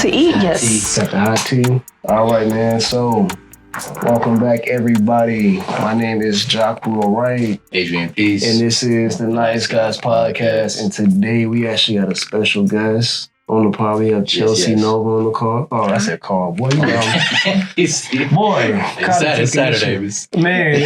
To eat, yes. Except the hot tea. All right, man. So, welcome back, everybody. My name is Downright. Adrian Peace. And this is the Nice Guys Podcast. And today we actually got a special guest on the pod. We have Chelsea Nova on the call. Oh, I said call. Boy, you know. Boy. It's Saturday. Man,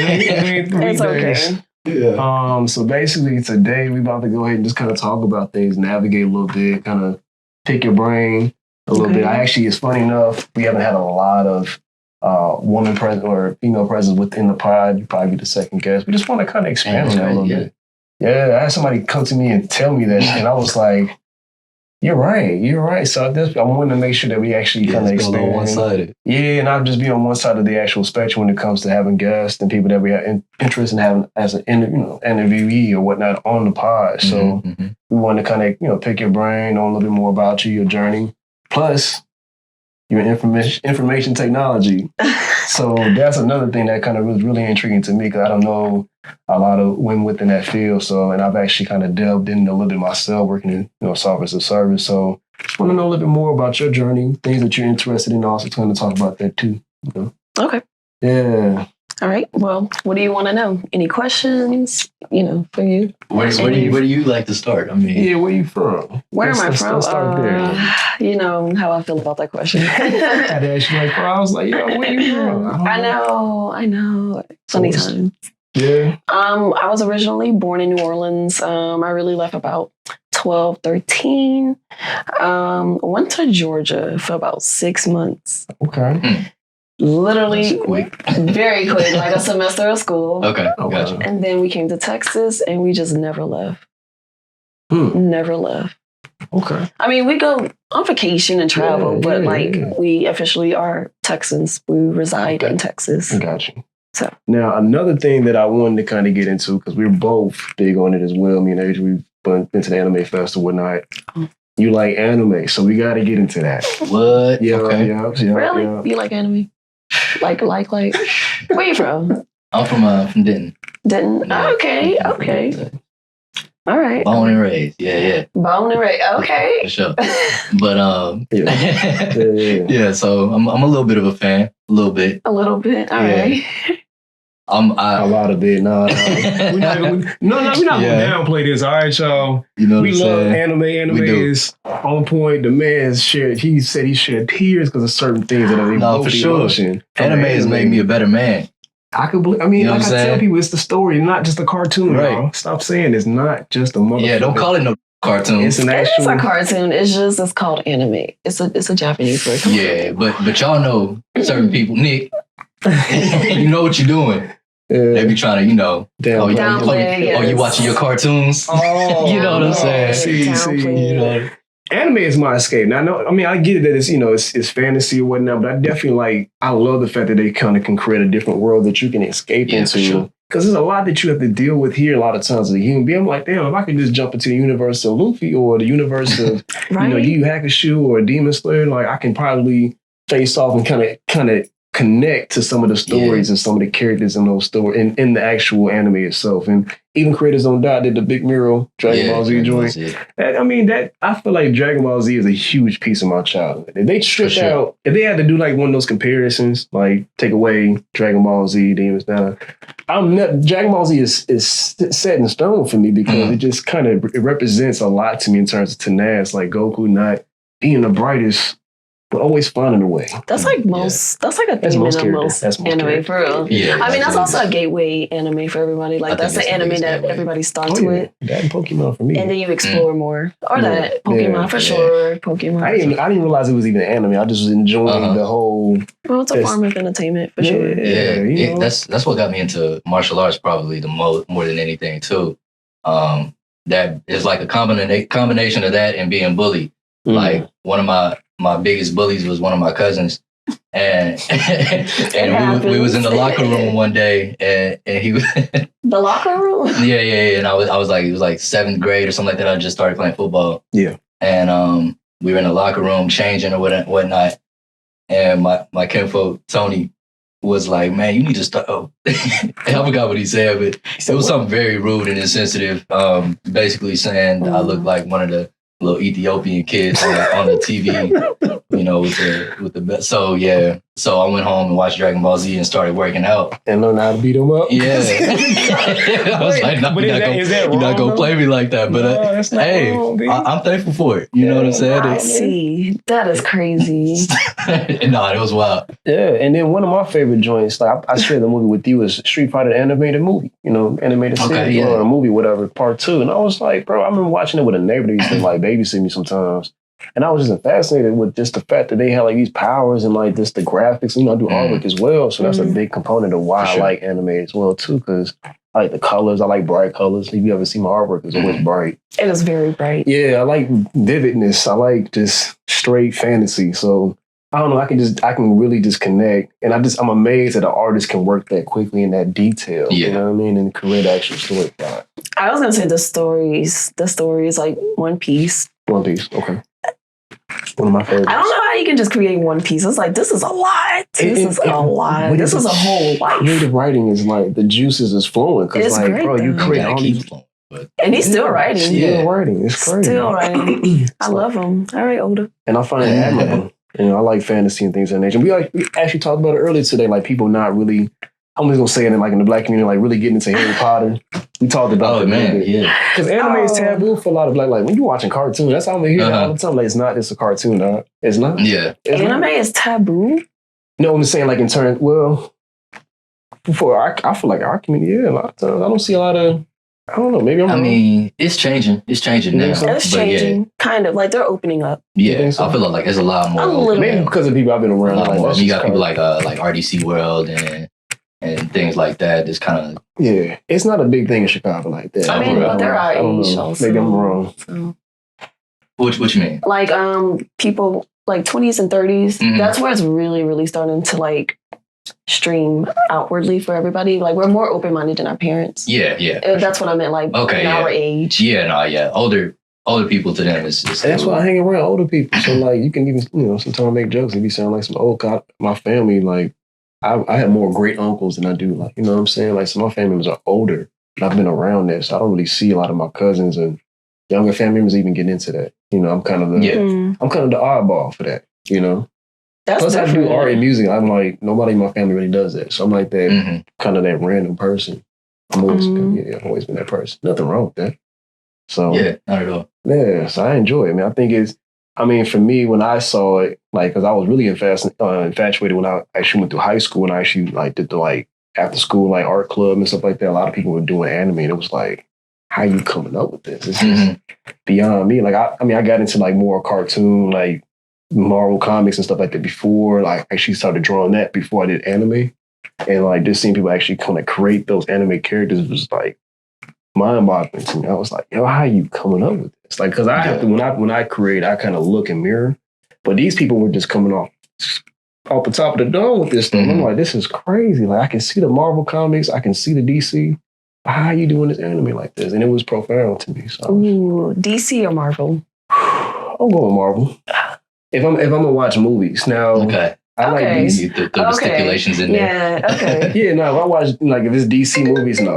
It's okay. Yeah. So basically today we about to go ahead and just kind of talk about things, navigate a little bit, kind of pick your brain a little bit. It's funny enough, we haven't had a lot of woman presence or female presence within the pod. You probably be the second guest. We just want to kind of expand on that a little bit. Yeah, I had somebody come to me and tell me that, and I was like, You're right. So I wanted to make sure that we actually kind of expand. On one-sided. Yeah, not just be on one side of the actual spectrum when it comes to having guests and people that we have interest in having as an interviewee or whatnot on the pod. So we want to kind of pick your brain, know a little bit more about you, your journey, plus your information technology. So that's another thing that kind of was really intriguing to me because I don't know a lot of women within that field. So, and I've actually kind of delved in a little bit myself, working in software as a service. So, just want to know a little bit more about your journey, things that you're interested in. Also, trying to talk about that too. Okay. Yeah. All right. Well, what do you want to know? Any questions? For you. Where do you like to start? I mean, yeah, where you from? Where am I from? Let's start there. You know how I feel about that question. I had actually I was like, where you from? I know. Funny time. Yeah. I was originally born in New Orleans. I really left about 12, 13. Went to Georgia for about 6 months. Okay. Literally, quick. Very quick, like a semester of school. Okay, gotcha. And then we came to Texas, and we just never left. Never left. Okay. I mean, we go on vacation and travel, but we officially are Texans. We reside in Texas. Got you. So now another thing that I wanted to kind of get into because we're both big on it as well. Me and Adrian, we've been to the anime festival and whatnot. You like anime, so we got to get into that. What? Yeah. Okay. Really? Yeah. You like anime? Like? Where you from? I'm from Denton. Denton? Yeah. Okay. All right. Born and raised. Yeah. Born and raised. Okay. For sure. But Yeah. So I'm a little bit of a fan. A little bit. All right. A lot of it. No. We're not going to downplay this. All right, y'all. You know what we I'm love saying? anime. Anime is on point. The man he said he shed tears because of certain things that are No, for sure. emotion. Anime has made me a better man. I could believe. I mean, You know like what I I'm tell saying? people, it's the story, not just a cartoon. Right. Y'all. Stop saying it's not just a motherfucker. Yeah, don't call it no cartoon. It's an It is actual a cartoon. It's called anime. It's a Japanese word. Yeah, but y'all know certain people, Nick. You know what you're doing. They be trying to, Downplay, you watching your cartoons? Oh, You know what I'm saying? See. Anime is my escape. Now, I get it that it's fantasy or whatnot, but I definitely I love the fact that they kind of can create a different world that you can escape into. Sure. Because there's a lot that you have to deal with here a lot of times as a human being. I'm like, damn, if I could just jump into the universe of Luffy or the universe of, Yu Hakusho or Demon Slayer, like I can probably face off and kind of connect to some of the stories and some of the characters in those stories in the actual anime itself. And even creators on that did the Big Mural Dragon Ball Z joint. I feel like Dragon Ball Z is a huge piece of my childhood. If they stripped out, if they had to do like one of those comparisons, like take away Dragon Ball Z, Demon Slayer, Dragon Ball Z is set in stone for me because it just kind of it represents a lot to me in terms of tenacity, like Goku not being the brightest, but always finding a way. That's like most. That's like a theme in most anime for real. Yeah, I mean that's also a gateway anime for everybody. Like that's the anime that everybody starts with. That and Pokemon for me. And then you explore more. Or that Pokemon for sure. Pokemon. I didn't realize it was even anime. I just was enjoying the whole. Well, it's a form of entertainment for sure. Yeah, that's what got me into martial arts probably the more than anything too. That is like a combination of that and being bullied. Like one of my biggest bullies was one of my cousins, and we was in the locker room one day, and he was the locker room. Yeah, and I was like, it was like 7th grade or something like that. I just started playing football. Yeah, and we were in the locker room changing or whatnot, and my kinfolk Tony was like, man, you need to start. Oh, I forgot what he said, but it was something very rude and insensitive. Basically saying I look like one of the little Ethiopian kids on the TV. with the best. So yeah, so I went home and watched Dragon Ball Z and started working out and learn how to beat them up. Yeah, I was like, no, you're not gonna play me like that. But that's not hey, wrong, I'm thankful for it. You know what I'm saying? I see. That is crazy. No, it was wild. Yeah, and then one of my favorite joints, like I shared the movie with you, is Street Fighter the animated movie. Animated series or a movie, whatever, part 2. And I was like, bro, I remember watching it with a neighbor that used to like babysit me sometimes. And I was just fascinated with just the fact that they had like these powers and like just the graphics. I do artwork as well. So that's a big component of why I like anime as well too. Because I like the colors. I like bright colors. If you ever see my artwork, it's always bright. It is very bright. Yeah, I like vividness. I like just straight fantasy. So I don't know. I can really just connect. And I'm amazed that an artist can work that quickly in that detail. Yeah. You know what I mean? And create actual story plot. I was gonna say the stories like One Piece. One Piece. Okay. One of my favorites. I don't know how you can just create one piece. It's like, this is a lot. This is a lot. This is a whole life. Creative writing is like, the juices is flowing. Because like, great, bro, you create all these... And he's still writing. Still writing. It's crazy. Still writing. I love him. All right, Oda. And I find it admirable. I like fantasy and things of that nature. We actually talked about it earlier today, like people not really... I'm just gonna say it in in the Black community, like really getting into Harry Potter. We talked about that. Man, yeah. Because anime is taboo for a lot of like when you're watching cartoons, that's how I'm hearing all the time. Like it's not just a cartoon, dog. It's not. Yeah. Anime is taboo. No, I'm just saying like in turn. Well, I feel like our community, a lot of times I don't see a lot of. I don't know. Maybe I'm. I mean, it's changing. It's changing now. It's changing. Yeah. Kind of like they're opening up. Yeah, so? I feel like there's a lot more. Maybe because of people I've been around. Like, you got people like RDC World and things like that. It's kind of it's not a big thing in Chicago like that. I mean, but there are Asians also. Maybe I'm wrong. So. What you mean? Like people like 20s and 30s. Mm-hmm. That's where it's really, really starting to like stream outwardly for everybody. Like we're more open minded than our parents. Yeah. That's what I meant. Like our age. Yeah. Older people to them is that's why I hang around older people. So like you can even sometimes make jokes and be sound like some old cop. My family like. I have more great uncles than I do, like, you know what I'm saying? Like, some of my family members are older, and I've been around this. So I don't really see a lot of my cousins and younger family members even get into that. I'm kind of the oddball for that, That's Plus, different. I do art and music. I'm like, nobody in my family really does that. So I'm like that, kind of that random person. I've always been that person. Nothing wrong with that. So, yeah, not at all. Yeah, so I enjoy it, man. I think for me, when I saw it, like, because I was really infatuated when I actually went through high school and I actually like did the after school art club and stuff like that. A lot of people were doing anime, and it was like, how are you coming up with this? This is beyond me. Like, I got into more cartoon, like Marvel comics and stuff like that before. Like, I actually started drawing that before I did anime, and just seeing people actually kind of create those anime characters was like mind-boggling to me. I was like, yo, how are you coming up with this? Like, because I have to, when I create, I kind of look and mirror. But these people were just coming off the top of the dome with this stuff. I'm like, this is crazy. Like, I can see the Marvel comics. I can see the DC. How are you doing this anime like this? And it was profound to me. So, DC or Marvel? I'm going Marvel. If I'm gonna watch movies now, I like DC. You threw the stipulations in there. Yeah. Okay. Yeah. No, if I watch if it's DC movies, no,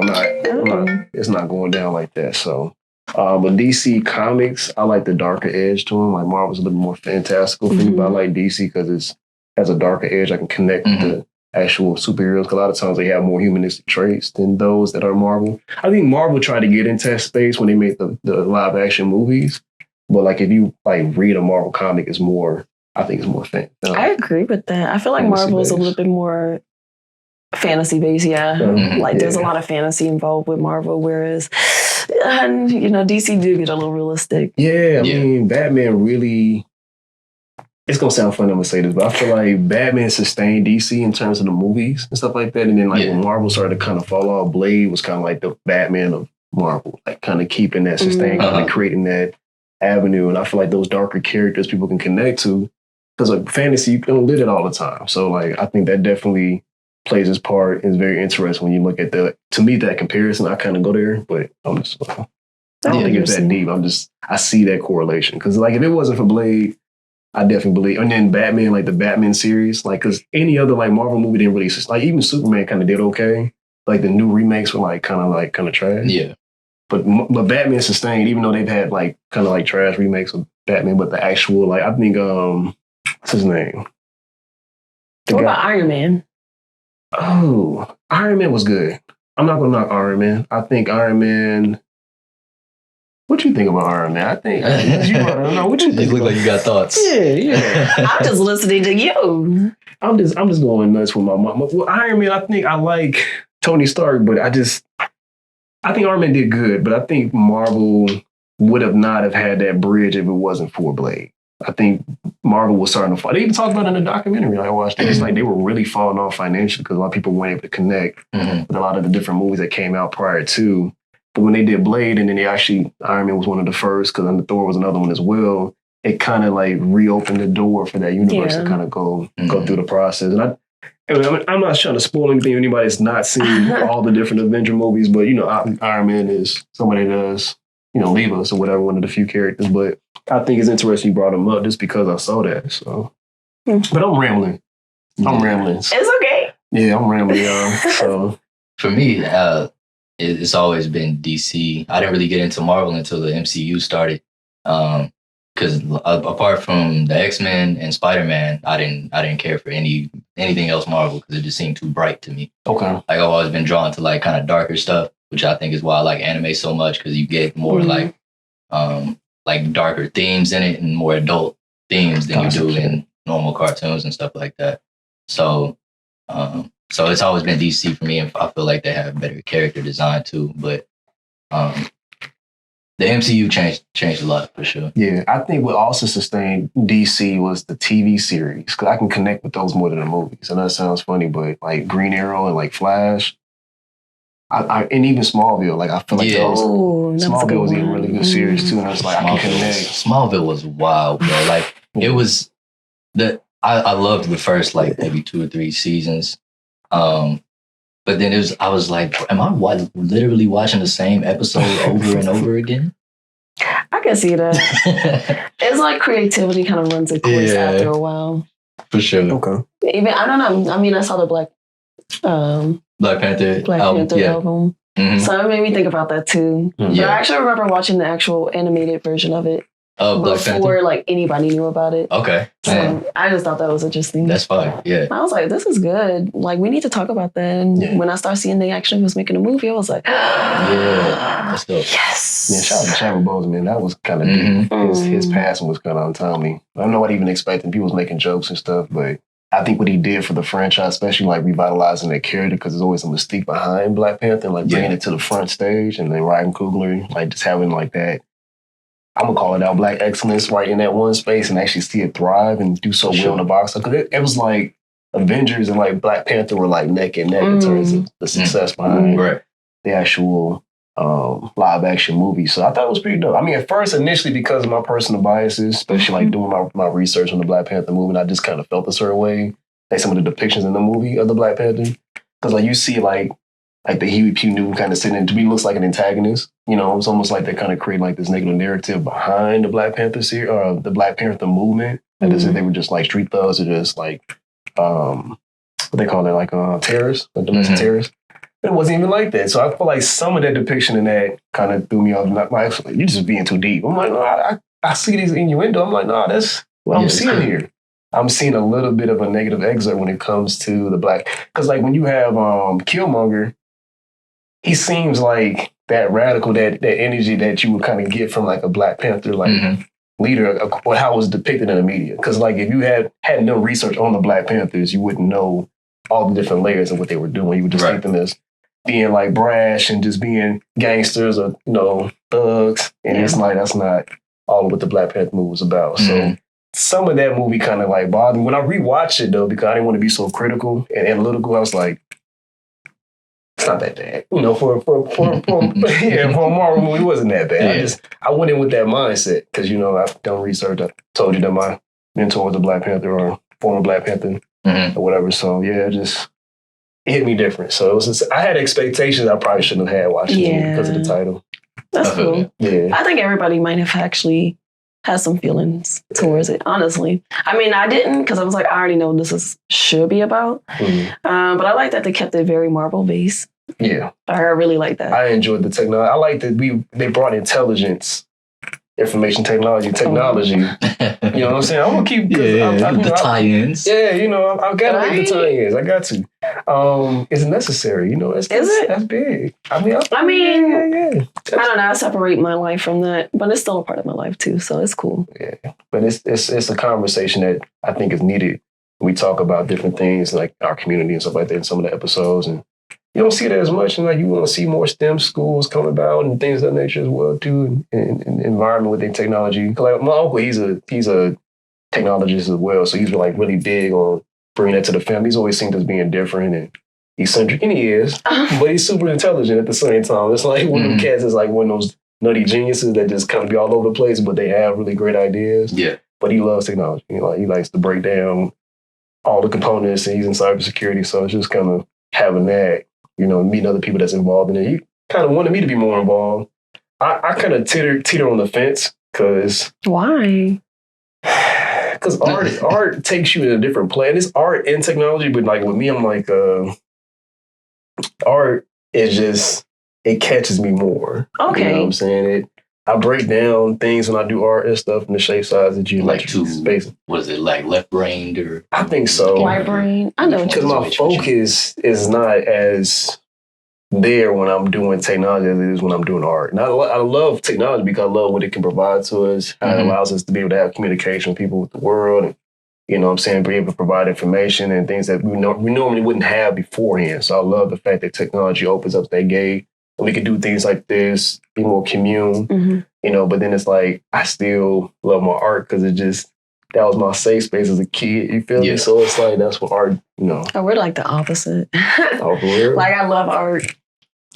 it's not going down like that. So. But DC comics, I like the darker edge to them. Like Marvel's a little more fantastical for me, but I like DC because it has a darker edge. I can connect with the actual superheroes. Because a lot of times they have more humanistic traits than those that are Marvel. I think Marvel tried to get into that space when they made the live action movies. But if you read a Marvel comic, it's more. I think it's more fan. I agree with that. I feel like Marvel is a little bit more fantasy based. Yeah, there's a lot of fantasy involved with Marvel, whereas. And, DC do get a little realistic. Yeah, I mean, Batman really... It's going to sound funny, I'm going to say this, but I feel like Batman sustained DC in terms of the movies and stuff like that. And then, when Marvel started to kind of fall off, Blade was kind of like the Batman of Marvel, kind of keeping that sustained, kind of creating that avenue. And I feel like those darker characters people can connect to, because fantasy, you don't live it all the time. So, I think that definitely... plays its part. Is very interesting when you look at to me, that comparison. I kind of go there, but I'm just, I don't think it's that deep. I see that correlation. Because if it wasn't for Blade, I definitely believe. And then Batman, the Batman series, because any other Marvel movie didn't really, even Superman kind of did okay. The new remakes were kind of trash. Yeah. But Batman sustained, even though they've had trash remakes of Batman, but the actual, I think, What's his name? What about Iron Man? Oh, Iron Man was good. I'm not gonna knock Iron Man. I think Iron Man. What you think about Iron Man? I think you don't know what you think. You look like you got thoughts. Yeah. I'm just listening to you. I'm just going nuts with my mom. Well, Iron Man, I think I like Tony Stark, but I think Iron Man did good, but I think Marvel would have not have had that bridge if it wasn't for Blade. I think Marvel was starting to fall. They even talked about it in the documentary I watched. It's like they were really falling off financially because a lot of people weren't able to connect with a lot of the different movies that came out prior to. But when they did Blade, and then Iron Man was one of the first, because then Thor was another one as well, it kind of like reopened the door for that universe to kind of go through the process. And I'm not trying to spoil anything for anybody that's not seen all the different Avenger movies, but, Iron Man is somebody that does, leave us or whatever, one of the few characters. But I think it's interesting you brought him up just because I saw that. So, but I'm rambling. It's okay. Yeah, I'm rambling, y'all. So for me, it's always been DC. I didn't really get into Marvel until the MCU started. Because apart from the X-Men and Spider-Man, I didn't care for anything else Marvel because it just seemed too bright to me. Okay. Like I've always been drawn to like kind of darker stuff, which I think is why I like anime so much, because you get more like darker themes in it and more adult themes than you do in normal cartoons and stuff like that. So it's always been DC for me, and I feel like they have better character design too. But the MCU changed a lot for sure. Yeah, I think what also sustained DC was the TV series, because I can connect with those more than the movies. And that sounds funny, but like Green Arrow and like Flash, and even Smallville, like I feel like Smallville was a really good series too. And I was like, I can connect. Smallville was wild, bro. Like it was I loved the first like maybe 2 or 3 seasons. But then I was like, am I literally watching the same episode over and over again? I can see that. It's like creativity kind of runs its course after a while. For sure. Okay. Even, I don't know. I mean, I saw the Black Panther album. Mm-hmm. So it made me think about that too. Mm-hmm. But I actually remember watching the actual animated version of it. Before like anybody knew about it. Okay. So I just thought that was interesting. That's fine. Yeah. I was like, this is good. Like, we need to talk about that. And when I started seeing they actually was making a movie, I was like, yeah, that's dope. Yes. Yeah, shout out to Chadwick Boseman. That was kind of deep. His passing was kind of untimely. I don't know what even expecting. People was making jokes and stuff, but I think what he did for the franchise, especially like revitalizing that character, because there's always a mystique behind Black Panther, and like bringing it to the front stage, and then Ryan Coogler, like just having like that, I'm going to call it out, Black excellence right in that one space, and actually see it thrive and do so well in the box. Because it was like Avengers and like Black Panther were like neck and neck in terms of the success behind the actual live action movie. So I thought it was pretty dope. I mean, at first, initially, because of my personal biases, especially like doing my research on the Black Panther movie, and I just kind of felt a certain way, like some of the depictions in the movie of the Black Panther. Because like you see like the Huey P. Newton kind of sitting, to me, looks like an antagonist. It's almost like they kind of create like this negative narrative behind the Black Panther series, or the Black Panther movement. And as if they were just like street thugs, or just like, what they call it, like terrorists, like domestic terrorists. But it wasn't even like that. So I feel like some of that depiction in that kind of threw me off. Like, you're just being too deep. I'm like, no, I see these innuendo. I'm like, no, that's what I'm seeing here. I'm seeing a little bit of a negative excerpt when it comes to the Black. Because like when you have Killmonger, he seems like that radical, that energy that you would kind of get from like a Black Panther leader, or how it was depicted in the media. Because like if you had no research on the Black Panthers, you wouldn't know all the different layers of what they were doing. You would just think them as being like brash and just being gangsters or thugs. And it's like that's not all of what the Black Panther movie was about. So some of that movie kind of like bothered me. When I rewatched it though, because I didn't want to be so critical and analytical, I was like, it's not that bad. For a Marvel movie, it wasn't that bad. Yeah. I went in with that mindset because, I've done research. I told you that my mentor was a Black Panther or former Black Panther or whatever. So, yeah, it hit me different. So, it was I had expectations I probably shouldn't have had watching the movie because of the title. That's cool. Yeah. I think everybody might have actually had some feelings towards it, honestly. I mean, I didn't, because I was like, I already know what this should be about. But I like that they kept it very Marvel-based. Yeah. I really like that. I enjoyed the technology. I like that they brought intelligence information technology. You know what I'm saying? I'm gonna keep the tie-ins. Yeah, I've got to make the tie-ins. I got to. It's necessary. Is it? That's big. I mean, I don't know. I separate my life from that, but it's still a part of my life too, so it's cool. Yeah, but it's a conversation that I think is needed. We talk about different things like our community and stuff like that in some of the episodes, and you don't see that as much. And like you want to see more STEM schools come about and things of that nature as well too, and environment within technology. Like my uncle, he's a technologist as well, so he's like really big on bringing that to the family. He's always seen as being different and eccentric, and he is, but he's super intelligent at the same time. It's like one of them cats is like one of those nutty geniuses that just kind of be all over the place, but they have really great ideas. Yeah, but he loves technology. He likes to break down all the components, and he's in cybersecurity, so it's just kind of having that, meeting other people that's involved in it. He kind of wanted me to be more involved. I kind of teeter on the fence because why? Because art takes you in a different plane. It's art and technology, but like with me, I'm like, art is just, it catches me more. Okay. You know what I'm saying? I break down things when I do art and stuff in the shape, size, and geometric space. What is it, like left-brained or? I think so. Right brain? I know. Because my focus is not as there when I'm doing technology as it is when I'm doing art. And I love technology because I love what it can provide to us, how it allows us to be able to have communication with people with the world, and be able to provide information and things that we normally wouldn't have beforehand. So I love the fact that technology opens up that gate. And we can do things like this, be more commune, but then it's like, I still love my art because that was my safe space as a kid, you feel me? So it's like, that's what art, Oh, we're like the opposite. Oh, for real? Like, I love art.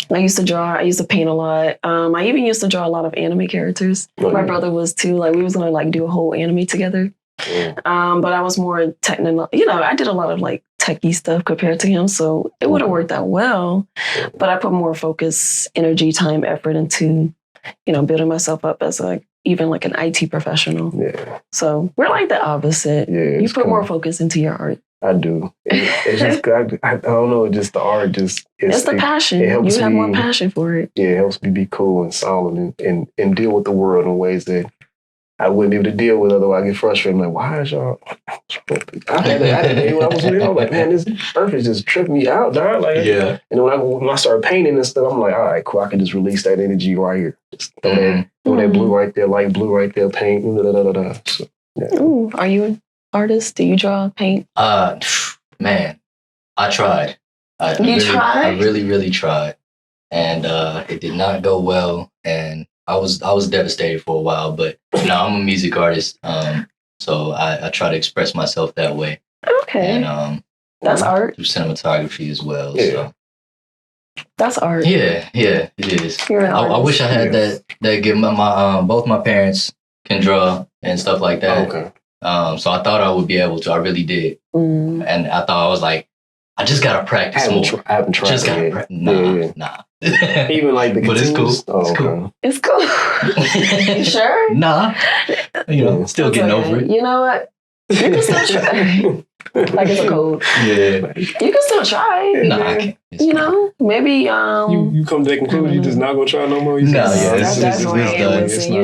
I used to draw. I used to paint a lot. I even used to draw a lot of anime characters. My brother was too. Like, we was going to like do a whole anime together. Yeah. But I was more technical. I did a lot of like techie stuff compared to him, so it would have worked out well. But I put more focus, energy, time, effort into, building myself up as even like an IT professional. Yeah. So we're like the opposite. Yeah. You put more focus into your art. I do. It's just, I don't know, just the art just... It's the passion. You have more passion for it. Yeah, it helps me be cool and solid and deal with the world in ways that I wouldn't be able to deal with, otherwise I get frustrated. I'm like, why is y'all... I had a day when I was little, I'm like, man, this earth is just tripping me out, dog. Like, yeah. And when I started painting and stuff, I'm like, all right, cool, I can just release that energy right here. Just throw that blue right there, light blue right there, paint, So, yeah. Ooh, are you an artist? Do you draw, paint? Man, I tried. I really, really tried. And it did not go well. And I was devastated for a while, but I'm a music artist. So I try to express myself that way. Okay. And that's art. Through cinematography as well. Yeah. So that's art. Yeah, it is. You're an artist. I wish I had that gift. My both my parents can draw and stuff like that. Okay. So I thought I would be able to. I really did. And I thought I was like, I just gotta practice more. I haven't tried. Just gotta practice. Nah. Even like the but it's cool. Oh, okay. It's cool. You sure? Nah. Still getting over it. You know what? You can still try. Like it's a code. Yeah. You can still try. Nah, I can't. Maybe you come to that conclusion, you're just not gonna try no more. It's done.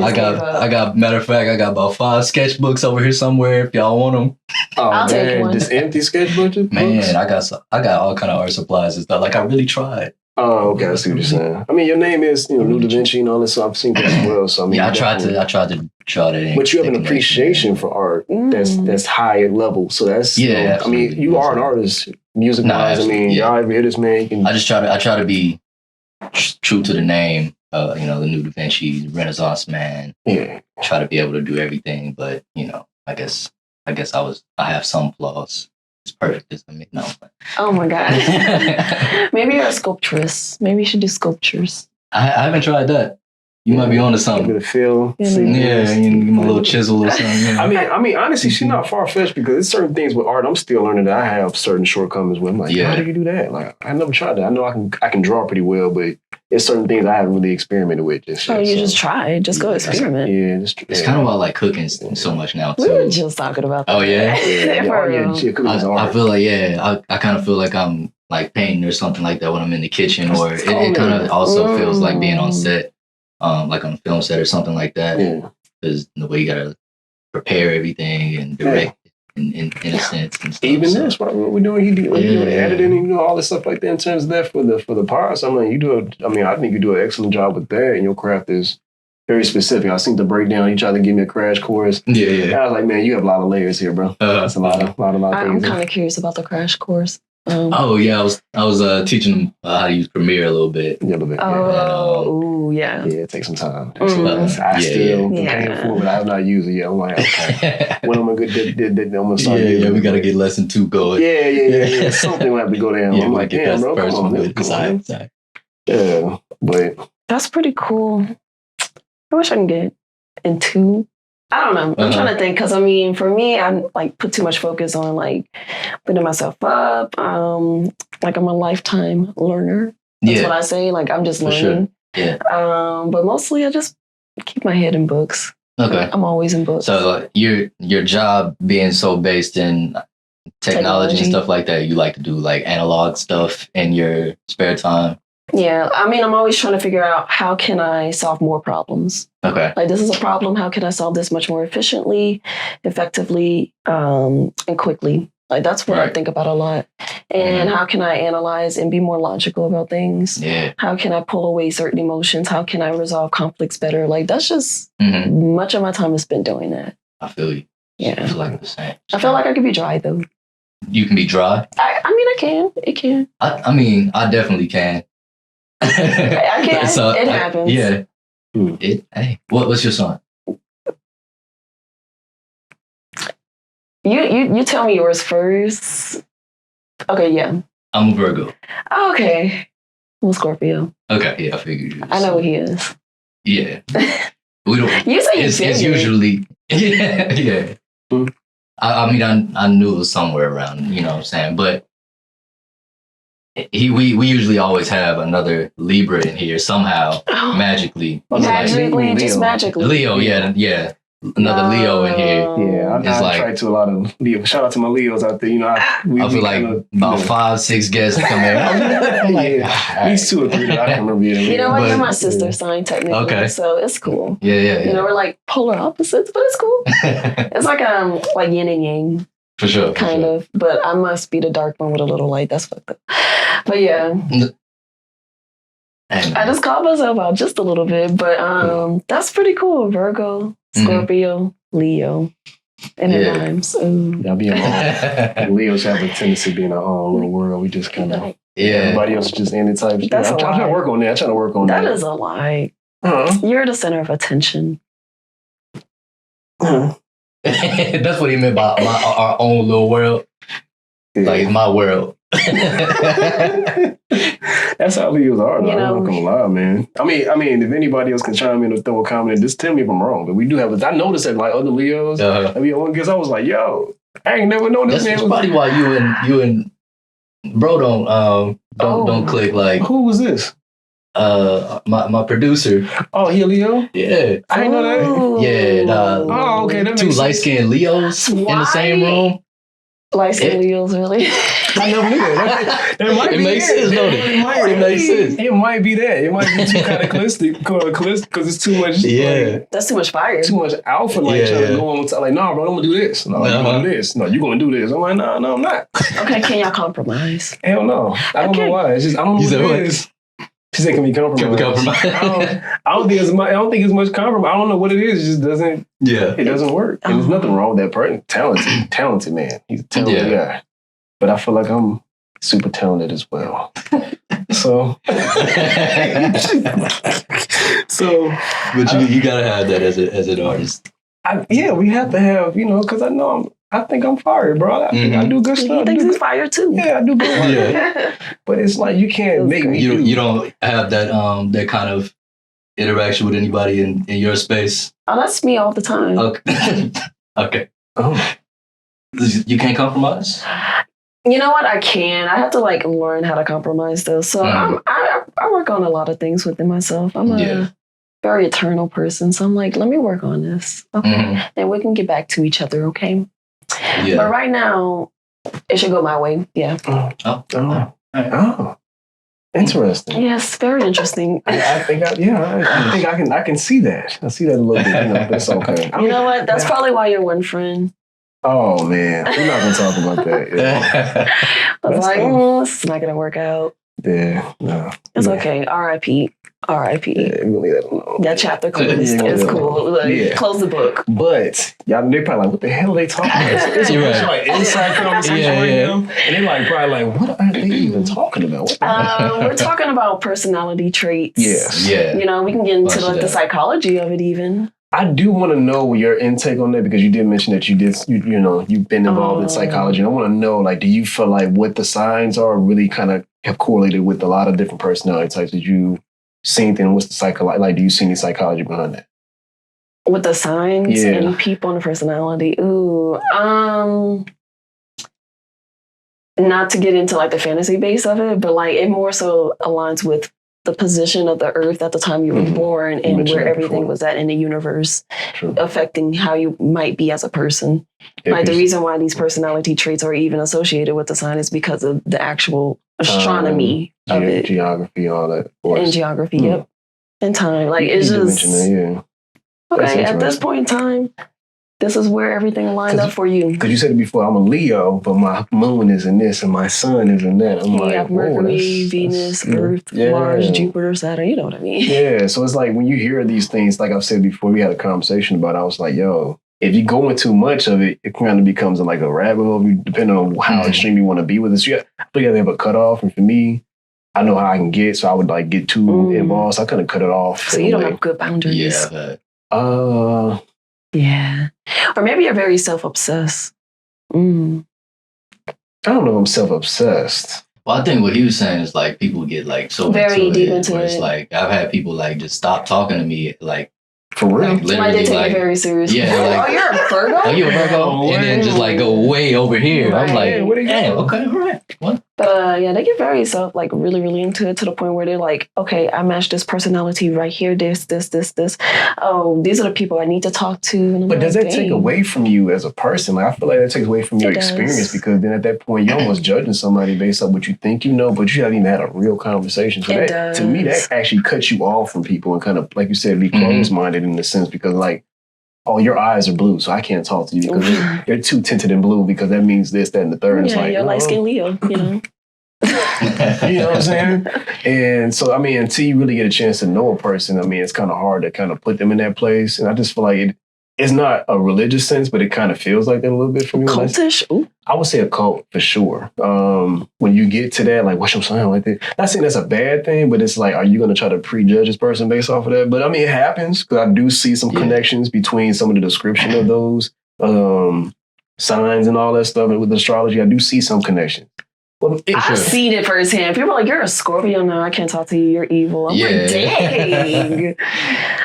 I got matter of fact, I got about 5 sketchbooks over here somewhere if y'all want them. Oh, I'll take one. Just empty sketchbooks? Man, I got all kind of art supplies and stuff. Like I really tried. Oh, okay. I see what you're saying. I mean, your name is, Lou Da Vinci and all this, so I've seen that as well. So I mean, I tried to draw that in. But you have an appreciation for art that's higher level. So that's I mean, you are an artist, music wise. Y'all ever hear this man? I try to be true to the name. The New Da Vinci, Renaissance man. Yeah. Try to be able to do everything, but I guess I have some flaws. Perfect as me. No. Oh my God. Maybe you're a sculptress. Maybe you should do sculptures. I haven't tried that. You might be on to something. Give it a feel. Yeah, give me a little chisel or something. Yeah. I mean, honestly, she's not far fetched because there's certain things with art I'm still learning that I have certain shortcomings with. I'm like, how do you do that? Like, I never tried that. I know I can draw pretty well, but it's certain things I haven't really experimented with just yet. Just try. Just go experiment. It's kind of about like cooking so much now too. We were just talking about that. Oh yeah? I feel like I kind of feel like I'm like painting or something like that when I'm in the kitchen, or it kind of also feels like being on set, like on a film set or something like that. Yeah. because the way you gotta prepare everything and direct in a sense and stuff. Even this, what we're doing, you doing editing and all this stuff like that in terms of that for the parts. I mean, I think you do an excellent job with that, and your craft is very specific. I seen the breakdown. You tried to give me a crash course. Yeah. I was like, man, you have a lot of layers here, bro. That's a lot of things. I'm kind of curious about the crash course. I was teaching them how to use Premiere a little bit. Yeah, a little bit. Yeah, it takes some time. I still paying for it, but I have not used it yet. I'm like, okay, when am I good? I'm gonna start. Yeah, we gotta get lesson 2 going. Yeah. Something will have to go down. Yeah, I'm like, damn, bro, come on, Sorry. Yeah, but that's pretty cool. I wish I can get into. I don't know. I'm trying to think because I mean, for me, I'm like put too much focus on like building myself up. Like I'm a lifetime learner. That's what I say. Like I'm just learning. Sure. Yeah. But mostly I just keep my head in books. Okay. I'm always in books. So your job being so based in technology and stuff like that, you like to do like analog stuff in your spare time? Yeah, I mean, I'm always trying to figure out how can I solve more problems. Okay. Like this is a problem. How can I solve this much more efficiently, effectively, and quickly? Like that's what I think about a lot. And how can I analyze and be more logical about things? Yeah. How can I pull away certain emotions? How can I resolve conflicts better? Like that's just much of my time is spent doing that. I feel you. Yeah. I feel like the same. I feel like I could be dry though. You can be dry? I mean, I can. It can. I mean, I definitely can. I can. So, it happens. Yeah. Hey, what's your sign? You tell me yours first. Okay, yeah. I'm a Virgo. Oh, okay. I'm a Scorpio. Okay, yeah, I figured you. I know what he is. Yeah. We don't. You say it's usually yeah. I mean, I knew it was somewhere around. You know what I'm saying, but. We usually always have another Libra in here somehow magically. Magically, just magically. Leo, yeah. Another Leo in here. Yeah, I try to a lot of Leo. Shout out to my Leos out there. You know, I feel like about 5-6 guests come in. I'm like, at least 2 or 3 that I can remember. You know what? You're my sister sign technically, okay. So it's cool. Yeah. You know, we're like polar opposites, but it's cool. It's like yin and yang. For sure. Kind of. But I must be the dark one with a little light. That's fucked up. But yeah. I just called myself out just a little bit. But that's pretty cool. Virgo, Scorpio, Leo. And it rhymes. Y'all be alone. Leos have a tendency to be in our own little world. We just kind of everybody else is just any type. I'm trying to work on that. That is a lie. You're the center of attention. That's what he meant by our own little world. Like it's my world. That's how Leos are, though. I'm not gonna lie, man. I mean, if anybody else can chime in or throw a comment, just tell me if I'm wrong. But we do have. I noticed that like other Leos. I mean, because I was like, yo, I ain't never known this. That's probably why you and bro don't click. Like who was this? My producer. Oh, he a Leo? Yeah. I didn't know that. Yeah. Okay. That 2 light-skinned Leos in the same room. Light-skinned Leos, really? I never knew that. It makes sense, don't it? It makes sense. It might be that. It might be too cataclysmic because it's too much. Yeah. That's too much fire. Too much alpha, trying to go on. Like, nah, bro, I'm going to do this. No, you're going to do this. No, you're going to do this. I'm like, no, I'm not. Okay, can y'all compromise? Hell no. I don't know why. It's just, I don't know what it is. She said, "Can we compromise?" I don't think it's much compromise. I don't know what it is. It just doesn't. Yeah, it doesn't work. And there's nothing wrong with that person. Talented man. He's a talented guy. But I feel like I'm super talented as well. So, but you gotta have that as an artist. We have to have, because I think I'm fire, bro. I think I do good stuff. He thinks he's fire too. Yeah, I do good work. Yeah. But it's like you can't make me. You don't have that kind of interaction with anybody in your space. Oh, that's me all the time. Okay. Oh. You can't compromise? You know what? I can. I have to learn how to compromise though. So I work on a lot of things within myself. I'm a very eternal person. So I'm like, let me work on this. Okay. Then we can get back to each other. Okay. Yeah. But right now, it should go my way. Yeah. Oh. Interesting. Yes, very interesting. I think I can see that. I see that a little bit. But it's okay. You know what? That's probably why you're one friend. Oh man, we're not gonna talk about that. Yeah. I was like, this is not gonna work out. Yeah, no. It's okay. R.I.P. R.I.P. Yeah, we'll leave that alone. That chapter closed. It's cool. Like, close the book. But y'all, they probably like, what the hell are they talking about? It's like inside conversation right now, and they like probably like, what are they even talking about? We're talking about personality traits. Yes. Yeah. You know, we can get into like the psychology of it even. I do want to know your intake on that because you did mention that you've been involved in psychology. And I want to know, like, do you feel like what the signs are really kind of have correlated with a lot of different personality types? Did you see anything? What's the psychology? Like, do you see any psychology behind that? With the signs and people and the personality? Ooh, not to get into like the fantasy base of it, but like it more so aligns with the position of the earth at the time you were born and where everything was at in the universe, affecting how you might be as a person. Like the reason why these personality traits are even associated with the sign is because of the actual astronomy of it. Geography, all that. And geography, yep. And time. Like it's just, okay, at this point in time, this is where everything lined up for you. Because you said it before, I'm a Leo, but my moon is in this and my sun is in that. I'm like, have Mercury, Venus, Earth, Mars, Jupiter, Saturn. You know what I mean? Yeah. So it's like when you hear these things, like I've said before, we had a conversation about it. I was like, yo, if you go into too much of it, it kind of becomes like a rabbit hole, depending on how extreme you want to be with it. So I feel like they have a cutoff. And for me, I know how I can get, so I would like get too involved. So I kind of cut it off. So you don't have good boundaries. Yeah. Or maybe you're very self-obsessed. I don't know if I'm self-obsessed. Well, I think what he was saying is like people get like so very deep into it. It's like I've had people like just stop talking to me like for real. Like they take it very seriously. Yeah, like, oh, you're a Virgo? Oh, you're a Virgo? And then just like go way over here. Right. I'm like, damn, okay, all right. What? But they get very really, really into it to the point where they're like, okay, I match this personality right here, this. Oh, these are the people I need to talk to. But does that take away from you as a person? Like, I feel like that takes away from your experience because then at that point, you're almost judging somebody based on what you think you know, but you haven't even had a real conversation. So to me, that actually cuts you off from people and kind of, like you said, be closed-minded in a sense because like, oh, your eyes are blue, so I can't talk to you because you're too tinted in blue because that means this, that, and the third. Yeah, it's like, you're light-skinned Leo, you know. You know what I'm saying? And so, I mean, until you really get a chance to know a person, I mean, it's kind of hard to kind of put them in that place. And I just feel like it's not a religious sense, but it kind of feels like that a little bit for me. Cultish? I would say a cult for sure. When you get to that, like, what's your sign like that? Not saying that's a bad thing, but it's like, are you going to try to prejudge this person based off of that? But I mean, it happens because I do see some connections between some of the description of those signs and all that stuff. And with astrology, I do see some connections. Well, I've seen it firsthand. People are like, you're a Scorpio. No, I can't talk to you. You're evil. I'm like, dang.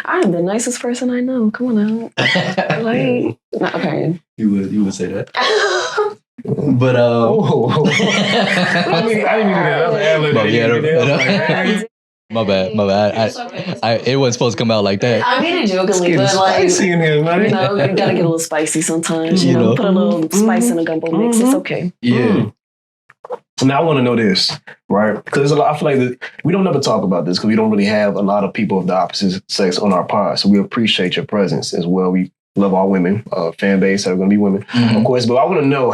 I am the nicest person I know. Come on out. Like, okay. You would say that. But I didn't mean My bad. It wasn't supposed to come out like that. I mean it jokingly, but like, you gotta get a little spicy sometimes. You know, put a little spice in a gumbo mix. It's okay. Yeah. So now I want to know this, right? Because I feel like we don't ever talk about this because we don't really have a lot of people of the opposite sex on our pod. So we appreciate your presence as well. We love all women, fan base that are going to be women, of course. But I want to know,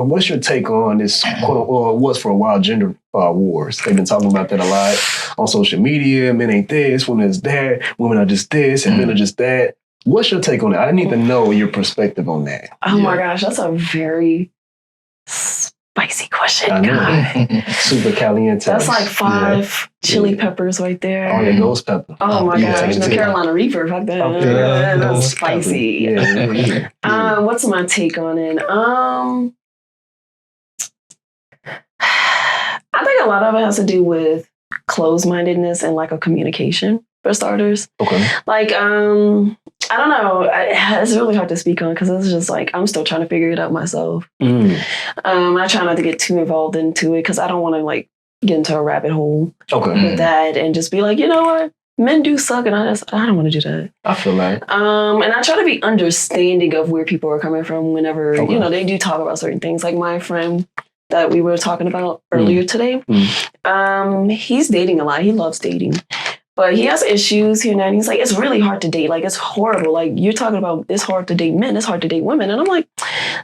what's your take on this, was for a while, gender wars? They've been talking about that a lot on social media. Men ain't this, women is that, women are just this, and men are just that. What's your take on that? I need to know your perspective on that. Oh my gosh, that's a very spicy question. I know. Super caliente. That's like 5 chili peppers right there. Oh, yeah, ghost pepper. Oh my gosh, no Carolina Reaper. Fuck that. That's spicy. Yeah. What's my take on it? I think a lot of it has to do with closed-mindedness and lack of communication, for starters. Okay. Like, I don't know. It's really hard to speak on because it's just like I'm still trying to figure it out myself. I try not to get too involved into it because I don't want to like get into a rabbit hole with that and just be like, you know what, men do suck, and I don't want to do that. I feel like. And I try to be understanding of where people are coming from whenever you know they do talk about certain things. Like my friend that we were talking about earlier today. He's dating a lot. He loves dating. But he has issues here and there. And he's like, it's really hard to date. Like, it's horrible. Like, you're talking about it's hard to date men. It's hard to date women. And I'm like,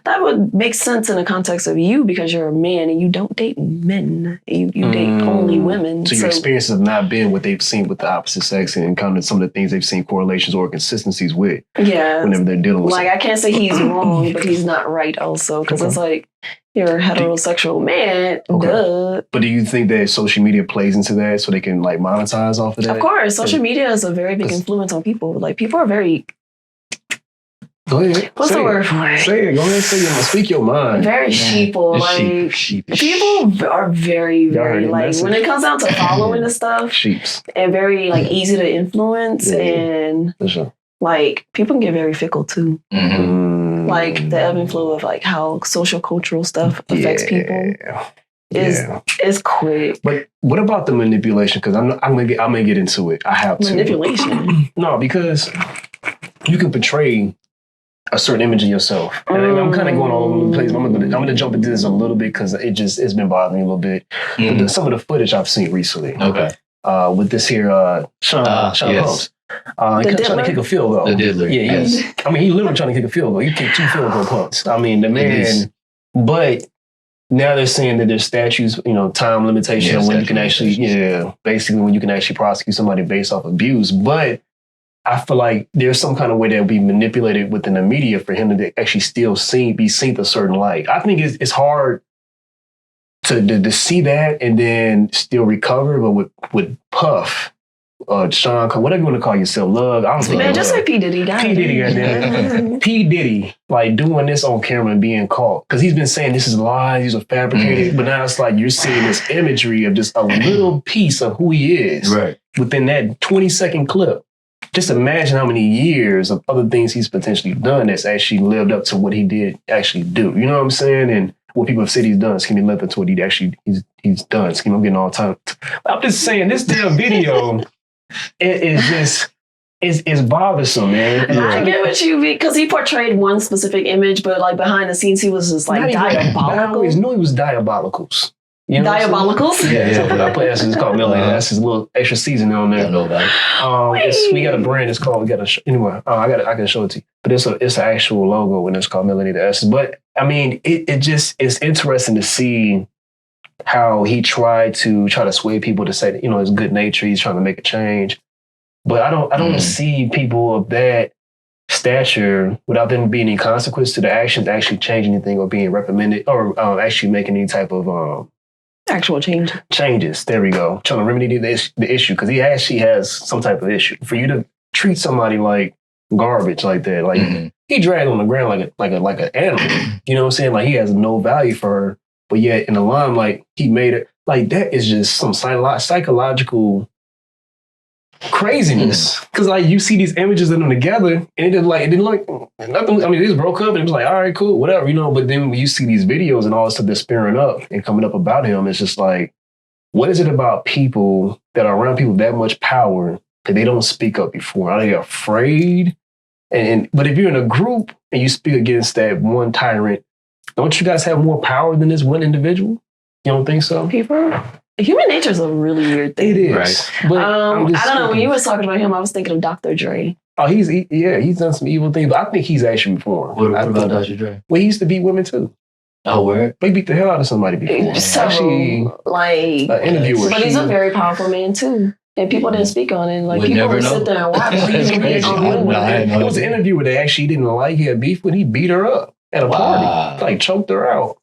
that would make sense in the context of you because you're a man and you don't date men. You date only women. So your experiences have not been what they've seen with the opposite sex and kind of some of the things they've seen correlations or consistencies with. Yeah. Whenever they're dealing with like, I can't say he's wrong, but he's not right also. Because it's like, you're a heterosexual man, duh. But do you think that social media plays into that so they can like monetize off of that? Of course. Social media has a very big influence on people. Like, people are very... Go ahead. What's the word for it? Say it. Go ahead. Say it. Speak your mind. Very sheeple. Like, people are very, very, like, when it comes down to following the stuff, and very, like, easy to influence, and, like, people can get very fickle, too. Like, the ebb and flow of, like, how social cultural stuff affects people is quick. But what about the manipulation? Because I may get into it. I have to. Manipulation? No, because you can portray a certain image of yourself. And I'm kind of going all over the place. I'm gonna jump into this a little bit because it's been bothering me a little bit. But some of the footage I've seen recently. With this here Sean Holmes. He trying to kick a field goal. The diddler. Yeah, yes. I mean, he literally trying to kick a field goal. He kicked 2 field goal punts. I mean, the man. But now they're saying that there's statutes, time limitation on when you can actually, basically when you can actually prosecute somebody based off abuse. But I feel like there's some kind of way that will be manipulated within the media for him to actually still be seen a certain light. I think it's hard to see that and then still recover, but with Puff, Sean, whatever you want to call yourself, Love. I don't think. Man, just say P. Diddy. P. Diddy, goddamn. P. Diddy, like doing this on camera and being caught. Because he's been saying this is lies, these are fabricated. But now it's like you're seeing this imagery of just a little piece of who he is within that 20-second clip. Just imagine how many years of other things he's potentially done that's actually lived up to what he did actually do. You know what I'm saying? And what people have said he's done, Skinny lived up to what he's done. Skinny, I'm getting all time. I'm just saying this damn video is bothersome, man. I get what you mean, because he portrayed one specific image, but like behind the scenes, he was just like diabolical. I always knew he was diabolicals. You know Diabolicals? Yeah. I play it's called Melody. That's his little extra season on there. I know about it. We got a brand. It's called. Anyway. I can show it to you. But it's an actual logo and it's called Melody the Essence. But I mean, it's interesting to see how he tried to sway people to say that his good nature. He's trying to make a change. But I don't see people of that stature without them being any consequence to the actions actually change anything or being reprimanded or actually making any type of actual changes. There we go. Trying to remedy the issue because he actually has some type of issue. For you to treat somebody like garbage like that, like he dragged on the ground like an animal. You know what I'm saying? Like he has no value for her, but yet in the limelight he made it. Like that is just some psychological craziness. Because like you see these images of them together, and it didn't look nothing. I mean, they just broke up, and it was like, all right, cool, whatever, But then when you see these videos and all this stuff that's spearing up and coming up about him, it's just like, what is it about people that are around people that much power that they don't speak up before? Are they afraid? But if you're in a group and you speak against that one tyrant, don't you guys have more power than this one individual? You don't think so? Human nature is a really weird thing. It is. Right. But I don't know. When you were talking about him, I was thinking of Dr. Dre. Oh, he's done some evil things, but I think he's actually reformed. What about Dr. Dre? Well, he used to beat women too. Oh, where? They beat the hell out of somebody before. Actually, like an interviewer. But he's a very powerful man too. And people didn't speak on it. Like people would sit there and watch. It was an interviewer that actually didn't like. He had beef with. He beat her up at a party. Like choked her out.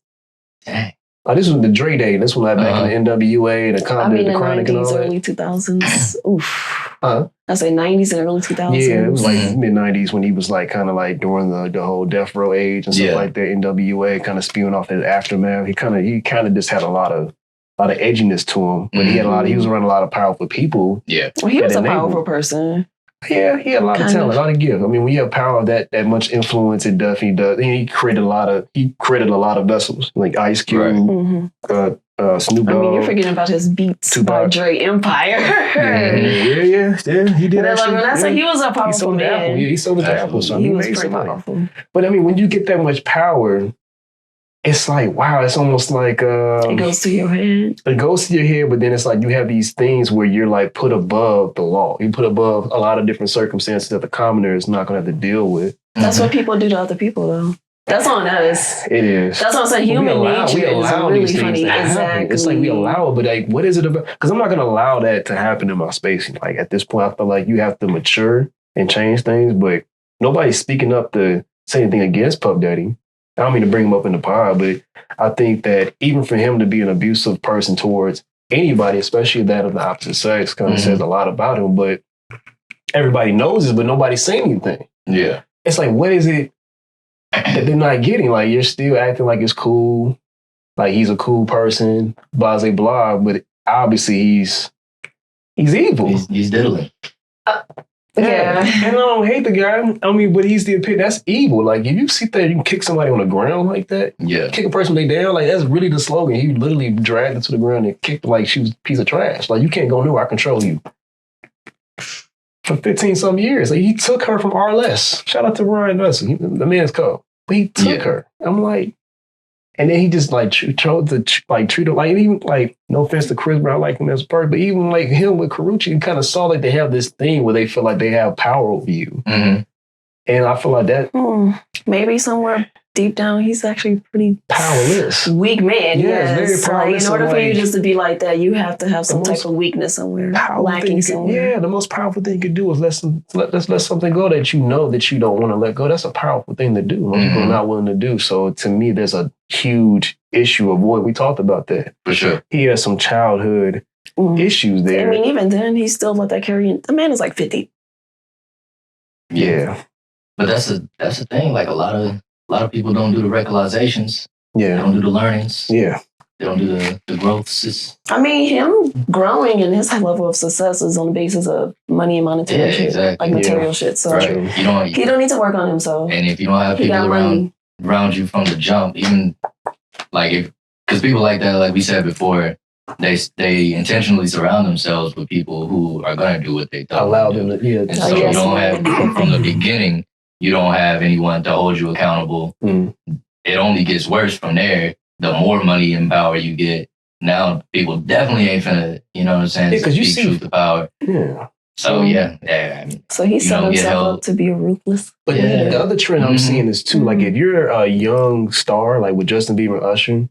Dang. This was the Dre day. This was like back in the NWA, the Chronic and all that. Early 2000s. Oof. I say 90s and early 2000s. Yeah, it was like mid 90s when he was like kind of like during the whole death row age and stuff like that. NWA kind of spewing off his aftermath. He kind of just had a lot of edginess to him, but he was around a lot of powerful people. Yeah, well, he was a powerful person. Yeah, he had a lot of talent, a lot of gift. I mean, when you have power of that much influence, it definitely does. He created a lot of vessels, like Ice Cube, Snoop Dogg. I mean, you're forgetting about his Beats by Dre Empire. Yeah, he did. And when I say he was a powerful man, he sold the Apple. So he was pretty powerful. But I mean, when you get that much power, it's like, wow, it's almost like it goes to your head. It goes to your head, but then it's like you have these things where you're like put above the law. You put above a lot of different circumstances that the commoner is not going to have to deal with. That's what people do to other people, though. That's on us. It is. That's what I'm saying. Human nature is really funny. Exactly. It's like we allow it, but like, what is it about? Because I'm not going to allow that to happen in my space. Like at this point, I feel like you have to mature and change things, but nobody's speaking up to say anything against Puff Daddy. I don't mean to bring him up in the pod, but I think that even for him to be an abusive person towards anybody, especially that of the opposite sex, kind of says a lot about him. But everybody knows it, but nobody's saying anything. Yeah. It's like, what is it that they're not getting? Like, you're still acting like it's cool. Like, he's a cool person, blah, blah, blah. But obviously, he's evil. He's diddling. Yeah. And I don't hate the guy. I mean, but he's the opinion. That's evil. Like, if you sit there, you can kick somebody on the ground like that. Yeah. Kick a person when they down. Like, that's really the slogan. He literally dragged her to the ground and kicked like she was a piece of trash. Like, you can't go nowhere. I control you. For 15-some years. Like, he took her from RLS. Shout out to Ryan Dustin. The man's cold. But he took her. I'm like, and then he just like chose to treat her like, even like, no offense to Chris Brown, I like him as a person, but even like him with Karuchi, you kind of saw like they have this thing where they feel like they have power over you. Mm-hmm. And I feel like that. Maybe somewhere deep down, he's actually pretty powerless. Weak man. Yeah, very powerless. Like, in order for you just to be like that, you have to have some type of weakness somewhere, lacking somewhere. Yeah, the most powerful thing you could do is let something go that you know that you don't want to let go. That's a powerful thing to do. Most people are not willing to do. So to me, there's a huge issue of what we talked about that. For sure. He has some childhood issues there. I mean, even then, he still let that carry. The man is like 50. Yeah. But that's the thing. Like a lot of people don't do the realizations. Yeah. They don't do the learnings. Yeah. They don't do the growths. I mean, him growing and his level of success is on the basis of money and monetary shit. Exactly. Like material shit. So he don't need to work on himself. And if you don't have people around you from the jump, even like because people like that, like we said before, they intentionally surround themselves with people who are going to do what they thought. Allow them to, And so you don't have, from the beginning, you don't have anyone to hold you accountable. It only gets worse from there. The more money and power you get, now people definitely ain't finna, you know what I'm saying? Because you see truth to power. Yeah. So I mean, so he set himself up to be a ruthless. But the other trend I'm seeing is too, like if you're a young star, like with Justin Bieber and Usher,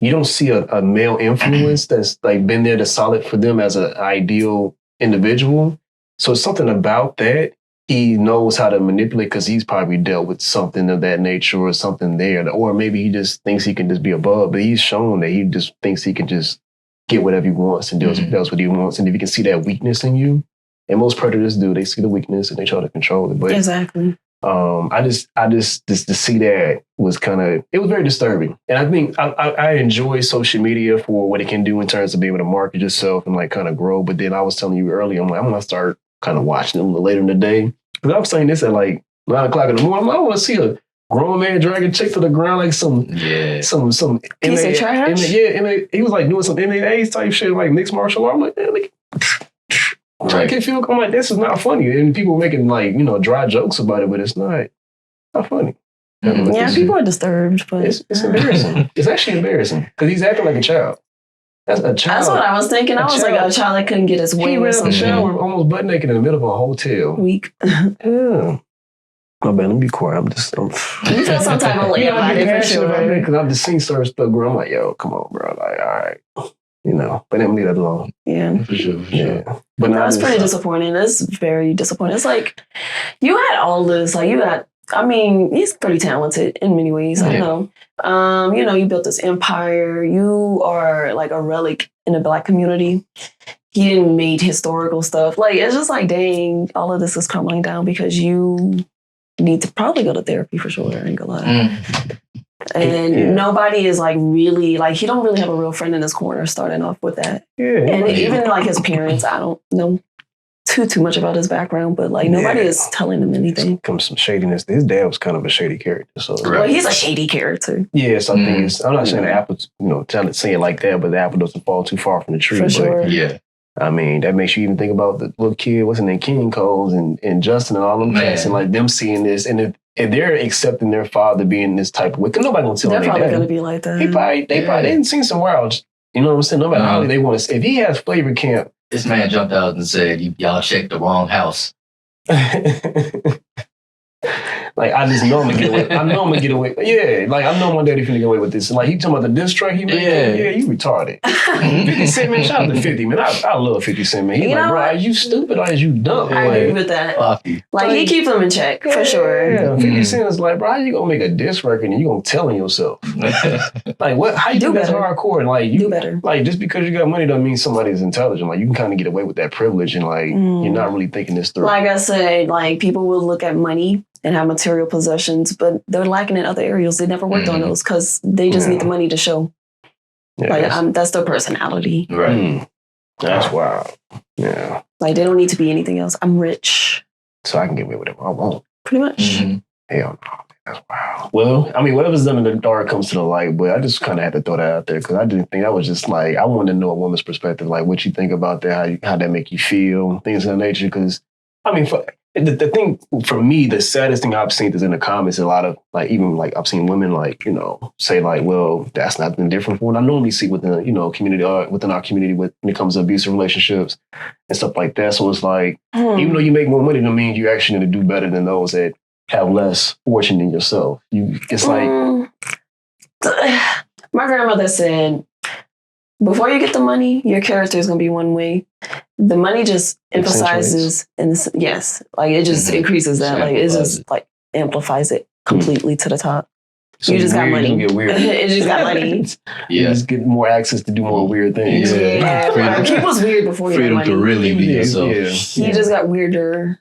you don't see a male influence that's like been there to solid for them as an ideal individual. So it's something about that. He knows how to manipulate because he's probably dealt with something of that nature or something there. Or maybe he just thinks he can just be above, but he's shown that he just thinks he can just get whatever he wants and does what he wants. And if you can see that weakness in you, and most predators do, they see the weakness and they try to control it. But exactly. I just to see that was it was very disturbing. And I think I enjoy social media for what it can do in terms of being able to market yourself and like kind of grow. But then I was telling you earlier, I'm like, I'm going to start kind of watching them a little later in the day. Because I was saying this at like 9 o'clock in the morning. I want to see a grown man drag a chick to the ground like some piece of trash. He was like doing some MMA type shit, like mixed martial art. I'm like, man, I can't feel. I'm like, this is not funny. And people making like dry jokes about it, but it's not funny. Yeah, people are disturbed, but it's embarrassing. It's actually embarrassing because he's acting like a child. That's a child. That's what I was thinking. I was like, a child that couldn't get his way. He ran out the shower almost butt naked in the middle of a hotel. Weak. Yeah. My bad, let me be quiet. You feel some type of way about it for sure. Because I've just seen certain stuff growing. I'm like, yo, come on, bro. Like, all right. But then leave that alone. Yeah. For sure. Yeah. But that's pretty disappointing. It's very disappointing. It's like, you had all this, like he's pretty talented in many ways. I know. You built this empire. You are like a relic in the Black community. He didn't made historical stuff. Like, it's just like, dang, all of this is crumbling down because you need to probably go to therapy for sure. I ain't gonna lie. And nobody is like really, like, he don't really have a real friend in his corner starting off with that. Yeah. And even like his parents, I don't know too much about his background, but like nobody is telling him anything. Comes some shadiness. His dad was kind of a shady character. So well, he's a shady character. Yeah, so I think I'm not saying the apple's, trying to say it like that, but the apple doesn't fall too far from the tree. For sure. Yeah. I mean, that makes you even think about the little kid, what's his name, King Coles and Justin and all them cats, and like them seeing this, and if they're accepting their father being this type of way, because nobody gonna tell them they're probably gonna be like that. They probably didn't seen some wild. You know what I'm saying? No matter how they want to say, if he has flavor camp, this man jumped out and said, "Y'all checked the wrong house." Like, I just know I'm gonna get away. I know I'm gonna get away. Yeah, like I know my daddy finna get away with this. Like he talking about the diss track he made. Yeah, you retarded. 50 Cent, man, shout out to 50, man. I love 50 Cent, man. He's like, bro, are you stupid or is you dumb? I agree with that. Like he keeps them in check for sure. Yeah, 50 Cent is like, bro, how you gonna make a diss record and you gonna tell on yourself? Like what? How you do that's hardcore? And like you do better. Like just because you got money doesn't mean somebody's intelligent. Like you can kind of get away with that privilege and like you're not really thinking this through. Like I said, like people will look at money and have material possessions, but they're lacking in other areas. They never worked on those because they just need the money to show. Yeah, like that's their personality. Right. That's wild. Yeah. Like they don't need to be anything else. I'm rich. So I can get away with whatever I want. Pretty much. Hell no. That's wild. Well, I mean, whatever's done in the dark comes to the light, but I just kind of had to throw that out there because I didn't think that was just like, I wanted to know a woman's perspective, like what you think about that, how that make you feel, things of that nature. Because, I mean, the thing for me, the saddest thing I've seen is in the comments, a lot of like, even like I've seen women like, you know, say like, well, that's not been different from what I normally see within, you know, community, within our community when it comes to abusive relationships and stuff like that. So it's like, even though you make more money, that means you actually need to do better than those that have less fortune than yourself. It's like my grandmother said, before you get the money, your character is going to be one way. The money just emphasizes, and yes, like it just increases that. Like it just like amplifies it completely to the top. So you just got money. You get weird. It just got money. You just get more access to do more weird things. Yeah. He was weird before he had money. Freedom to really be yourself. He just got weirder.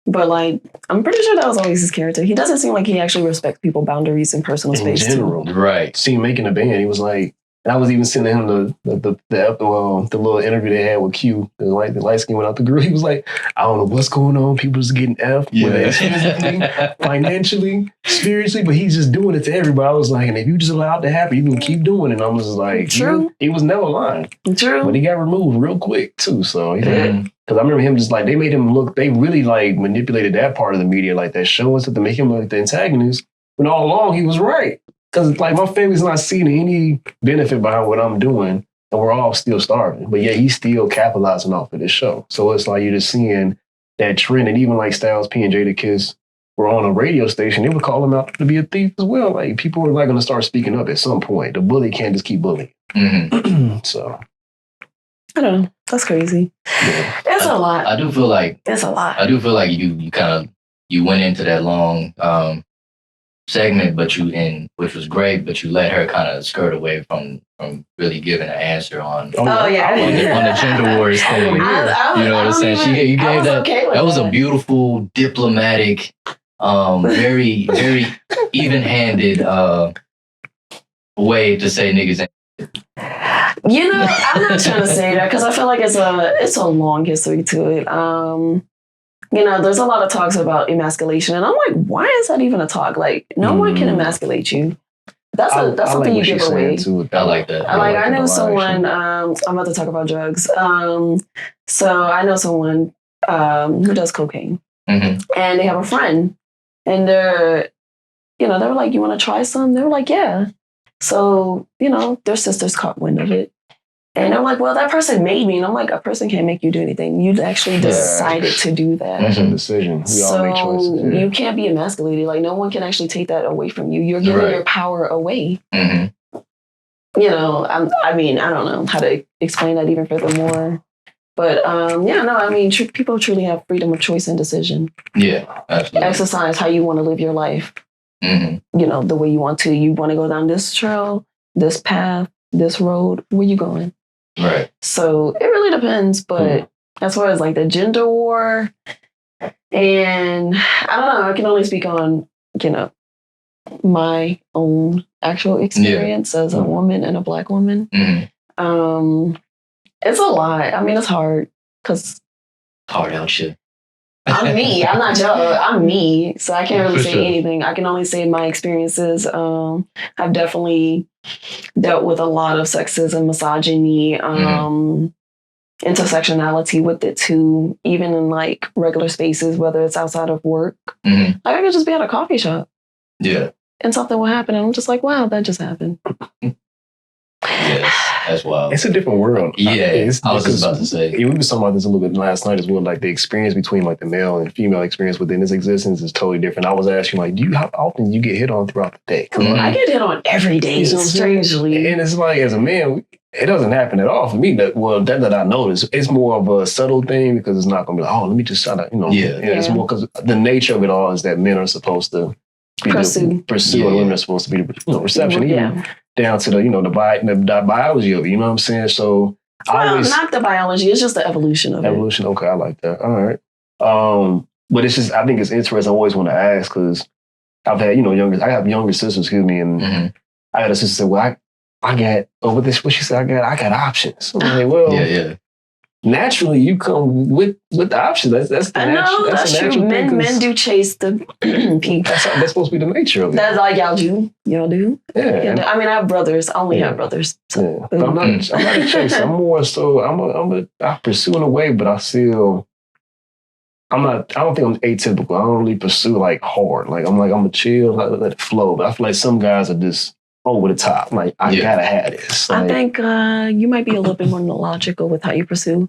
But like, I'm pretty sure that was always his character. He doesn't seem like he actually respects people's boundaries and personal space. In general, right? See him making a band. He was like. And I was even sending him the little interview they had with Q. The light skin went out the group. He was like, I don't know what's going on. People just getting F, whether it's physically, financially, spiritually, but he's just doing it to everybody. I was like, and if you just allow it to happen, you can keep doing it. And I was just like, true. He was never lying. True. But he got removed real quick too. So he did. Because I remember him just like, they made him look, they really like manipulated that part of the media, like that show us to make him look like the antagonist. When all along he was right. Because like my family's not seeing any benefit behind what I'm doing, and we're all still starving. But yeah, he's still capitalizing off of this show. So it's like you're just seeing that trend. And even like Styles P and Jadakiss were on a radio station, they would call him out to be a thief as well. Like people are like going to start speaking up at some point. The bully can't just keep bullying. So I don't know. That's crazy. Yeah. It's a lot. I do feel like it's a lot. I do feel like you kind of went into that long segment, which was great, but you let her kind of skirt away from really giving an answer on on the gender wars thing. You know what I'm saying? You gave that. That was a beautiful, diplomatic, very very even-handed way to say niggas. You know, I'm not trying to say that because I feel like it's a long history to it. You know, there's a lot of talks about emasculation, and I'm like, why is that even a talk? Like, no one can emasculate you. That's something you give away. I like that. I know someone. I'm about to talk about drugs. So I know someone who does cocaine, and they have a friend, and they were like, "You want to try some?" They were like, "Yeah." So their sisters caught wind of it. And they're like, well, that person made me. And I'm like, a person can't make you do anything. You actually decided to do that. That's a decision. We all make choices. You can't be emasculated. Like, no one can actually take that away from you. You're giving your power away. I mean, I don't know how to explain that even furthermore. But, people truly have freedom of choice and decision. Yeah, absolutely. Exercise how you want to live your life. The way you want to. You want to go down this trail, this path, this road. Where you going? Right. So it really depends, but as far as like the gender war, and I don't know, I can only speak on, my own actual experience as a woman and a Black woman. It's a lot. I mean, it's hard because hard out shit. I'm me. I'm not y'all. I'm me. So I can't really say anything. I can only say my experiences. I've definitely dealt with a lot of sexism, misogyny, intersectionality with it too, even in like regular spaces, whether it's outside of work. Like I could just be at a coffee shop. Yeah. And something will happen. And I'm just like, wow, that just happened. Yes, that's wild. It's a different world. Yeah, I was just about to say. We were talking about this a little bit last night as well. Like the experience between like the male and female experience within this existence is totally different. I was asking like, how often you get hit on throughout the day? I get hit on every day, strangely. And it's like, as a man, it doesn't happen at all for me. That I notice. It's more of a subtle thing because it's not going to be like, oh, let me just shout out, It's more because the nature of it all is that men are supposed to pursue, and women are supposed to be the reception. Down to the biology of it, you know what I'm saying? So not the biology, it's just the evolution of it. Evolution, okay, I like that. All right. But it's just, I think it's interesting. I always want to ask because I've had, I have younger sisters, and I had a sister say, well, I got, what she said, I got options. I'm like, well, naturally you come with the options. That's the natural. That's true. Men do chase the people. That's supposed to be the nature of it. That's like y'all do. Y'all do. Yeah. I mean, I have brothers. I only have brothers. So. Yeah. But I'm not a chaser. I'm more so. I pursue in a way, but I still. I don't think I'm atypical. I don't really pursue like hard. Like I'm a chill, let it flow. But I feel like some guys are just over the top. Like I gotta have this. Like, I think you might be a little bit more logical with how you pursue.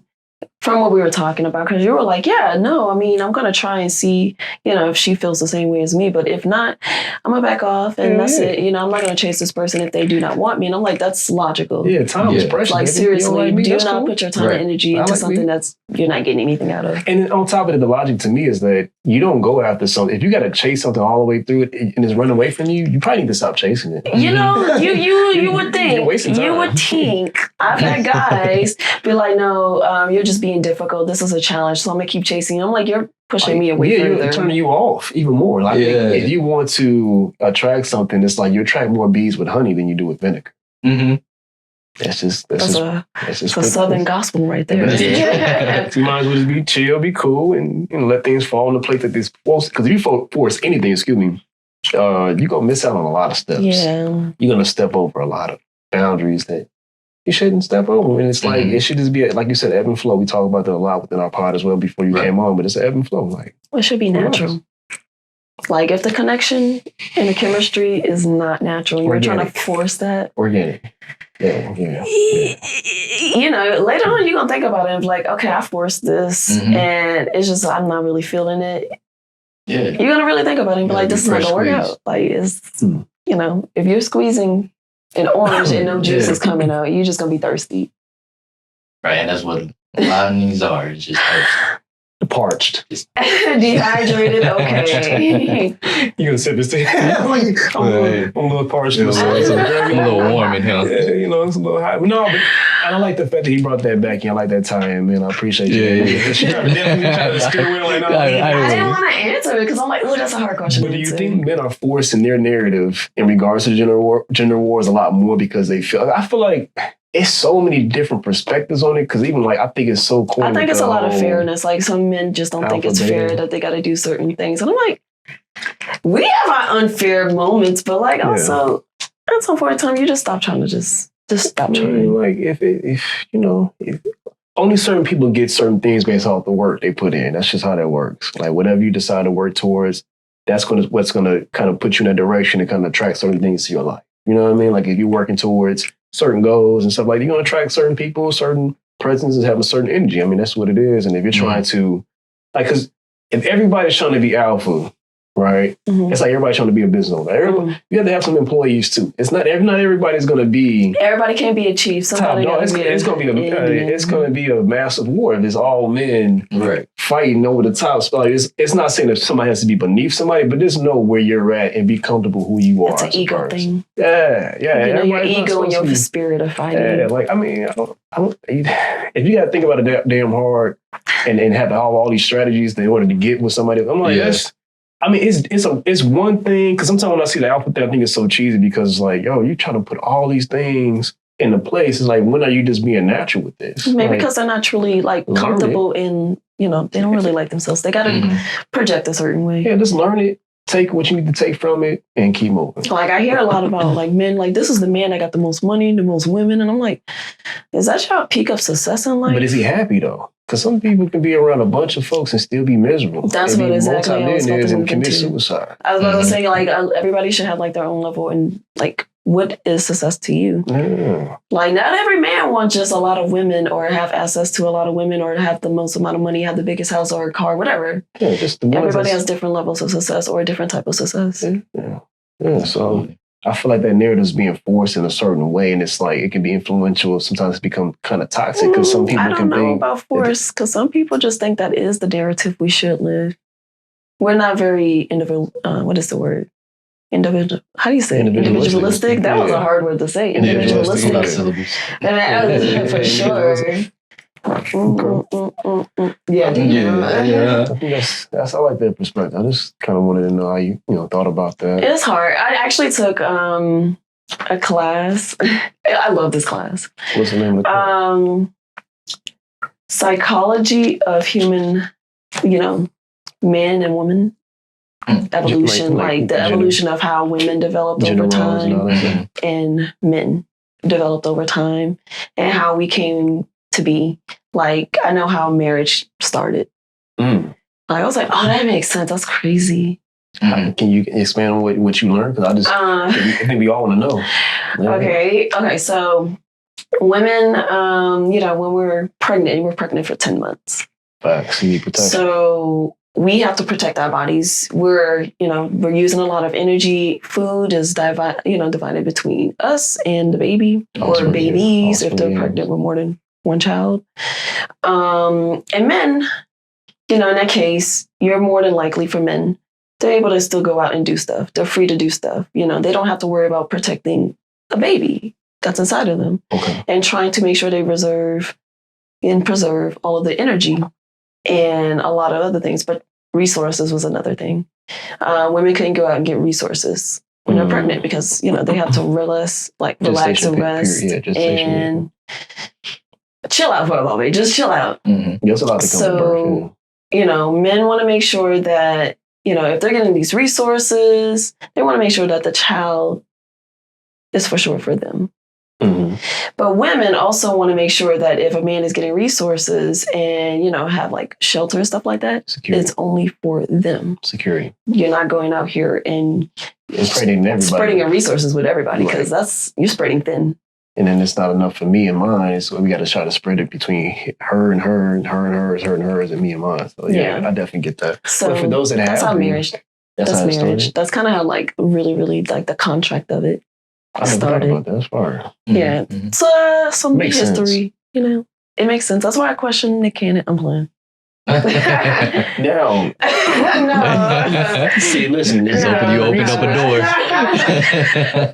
From what we were talking about, because you were like, I'm going to try and see, if she feels the same way as me. But if not, I'm going to back off and that's it. I'm not going to chase this person if they do not want me. And I'm like, that's logical. Yeah, time is precious. Like, seriously, do not put your time and energy into something that's you're not getting anything out of. And on top of it, the logic to me is that you don't go after something. If you got to chase something all the way through it and it's running away from you, you probably need to stop chasing it. You would think. You're wasting time. You would think. I've had guys be like, no, you're just being difficult. This is a challenge, so I'm gonna keep chasing you. I'm like, you're pushing me away further. You're turning you off even more. Like if you want to attract something, it's like you attract more bees with honey than you do with vinegar. Mm-hmm. That's a Southern gospel right there. You might as well just be chill, be cool, and let things fall into place at this. Because if you force anything, you're gonna miss out on a lot of steps. Yeah, you're gonna step over a lot of boundaries that you shouldn't step over. And it's like, it should just be, like you said, ebb and flow. We talk about that a lot within our pod as well before you came on, but it's an ebb and flow. Like, it should be natural. Like if the connection and the chemistry is not natural, you're trying to force that. Organic. Yeah. Later on you're going to think about it and be like, okay, I forced this and it's just, I'm not really feeling it. Yeah. You're going to really think about it and be like, this is not going to work out. Like it's, if you're squeezing an orange and no juice is coming out, you're just going to be thirsty. Right, and that's what a lot of these are. It's just parched. Dehydrated, okay. You gonna sip this thing? I'm a little parched. I'm a little warm in here. Yeah, it's a little hot. No, but I like the fact that he brought that back in. I like that tie-in, man. I appreciate you. Yeah. She definitely tried to steer away like that. I didn't want to answer it because I'm like, that's a hard question. But do you think men are forcing their narrative in regards to gender wars a lot more because I feel like it's so many different perspectives on it because even like I think it's so cool. I think it's a lot of fairness. Like some men just don't think it's fair that they got to do certain things, and I'm like, we have our unfair moments, but like also at some point in time, you just stop trying to just stop trying. Like if only certain people get certain things based off the work they put in. That's just how that works. Like whatever you decide to work towards, what's gonna kind of put you in that direction and kind of attract certain things to your life. You know what I mean? Like if you're working towards certain goals and stuff like that, you're going to attract certain people, certain presences have a certain energy. I mean, that's what it is. And if you're trying to, because if everybody's trying to be alpha, right? It's like everybody's trying to be a business owner. You have to have some employees too. It's not everybody's going to be. Everybody can't be a chief. Somebody it's going to be a massive war if it's all men fighting over the top. So like it's not saying that somebody has to be beneath somebody, but just know where you're at and be comfortable who you are. It's an ego thing. Yeah. Your ego and your spirit of fighting. Yeah, like I mean, if you got to think about it damn hard and have all these strategies in order to get with somebody, I'm like, it's one thing, because sometimes when I see the alpha thing, I think it's so cheesy because it's like, yo, you trying to put all these things into place. It's like, when are you just being natural with this? Maybe because they're not truly like comfortable in, they don't really like themselves. They got to project a certain way. Yeah, just learn it. take what you need to take from it and keep moving. Like I hear a lot about like men, like this is the man that got the most money, the most women. And I'm like, is that your peak of success in life? But is he happy though? Because some people can be around a bunch of folks and still be miserable. That's what exactly I was about to move commit into. suicide. I was about to say, like, everybody should have like their own level and like, what is success to you? Yeah. Like, not every man wants just a lot of women or have access to a lot of women or have the most amount of money, have the biggest house or a car, whatever. Yeah, just the everybody has different levels of success or a different type of success. Yeah. So I feel like that narrative is being forced in a certain way, and it's like it can be influential. Sometimes it become kind of toxic because some people I don't know about force because some people just think that is the narrative we should live. We're not very individual. What is the word? Individual. How do you say it? Individualistic? That was a hard word to say. Individualistic. For sure. Yeah. I think that's I like that perspective. I just kind of wanted to know how you thought about that. It's hard. I actually took a class. I love this class. What's the name of the class? Psychology of human, men and women. Evolution, like the evolution of how women developed over time and men developed over time and how we came to be. Like, I know how marriage started. Like, I was like, oh, that makes sense. That's crazy. Can you expand on what you learned? Because I think we all want to know. Yeah. Okay. So women, when we're pregnant for 10 months. Facts. You need protection. So we have to protect our bodies. We're using a lot of energy. Food is divided between us and the baby or babies if they're pregnant with more than one child. And men, in that case, you're more than likely for men, they're able to still go out and do stuff. They're free to do stuff. They don't have to worry about protecting a baby that's inside of them and trying to make sure they preserve all of the energy and a lot of other things. But resources was another thing. Women couldn't go out and get resources when they're pregnant because, they have to relax and rest and chill out for a moment. Just chill out. That's a lot to come to birth. Men want to make sure that, if they're getting these resources, they want to make sure that the child is for sure for them. But women also want to make sure that if a man is getting resources and, have like shelter and stuff like that, it's only for them. Security. You're not going out here and spreading your resources with everybody because you're spreading thin. And then it's not enough for me and mine, so we got to try to spread it between her and her and her and hers, her and hers, and me and mine. So I definitely get that. So but for those that that's how marriage. That's marriage. That's kind of how like really, really like the contract of it started. About that. That's far. Yeah, so some history. Sense. It makes sense. That's why I question Nick Cannon. I'm playing. No. See, listen, you opened up a door.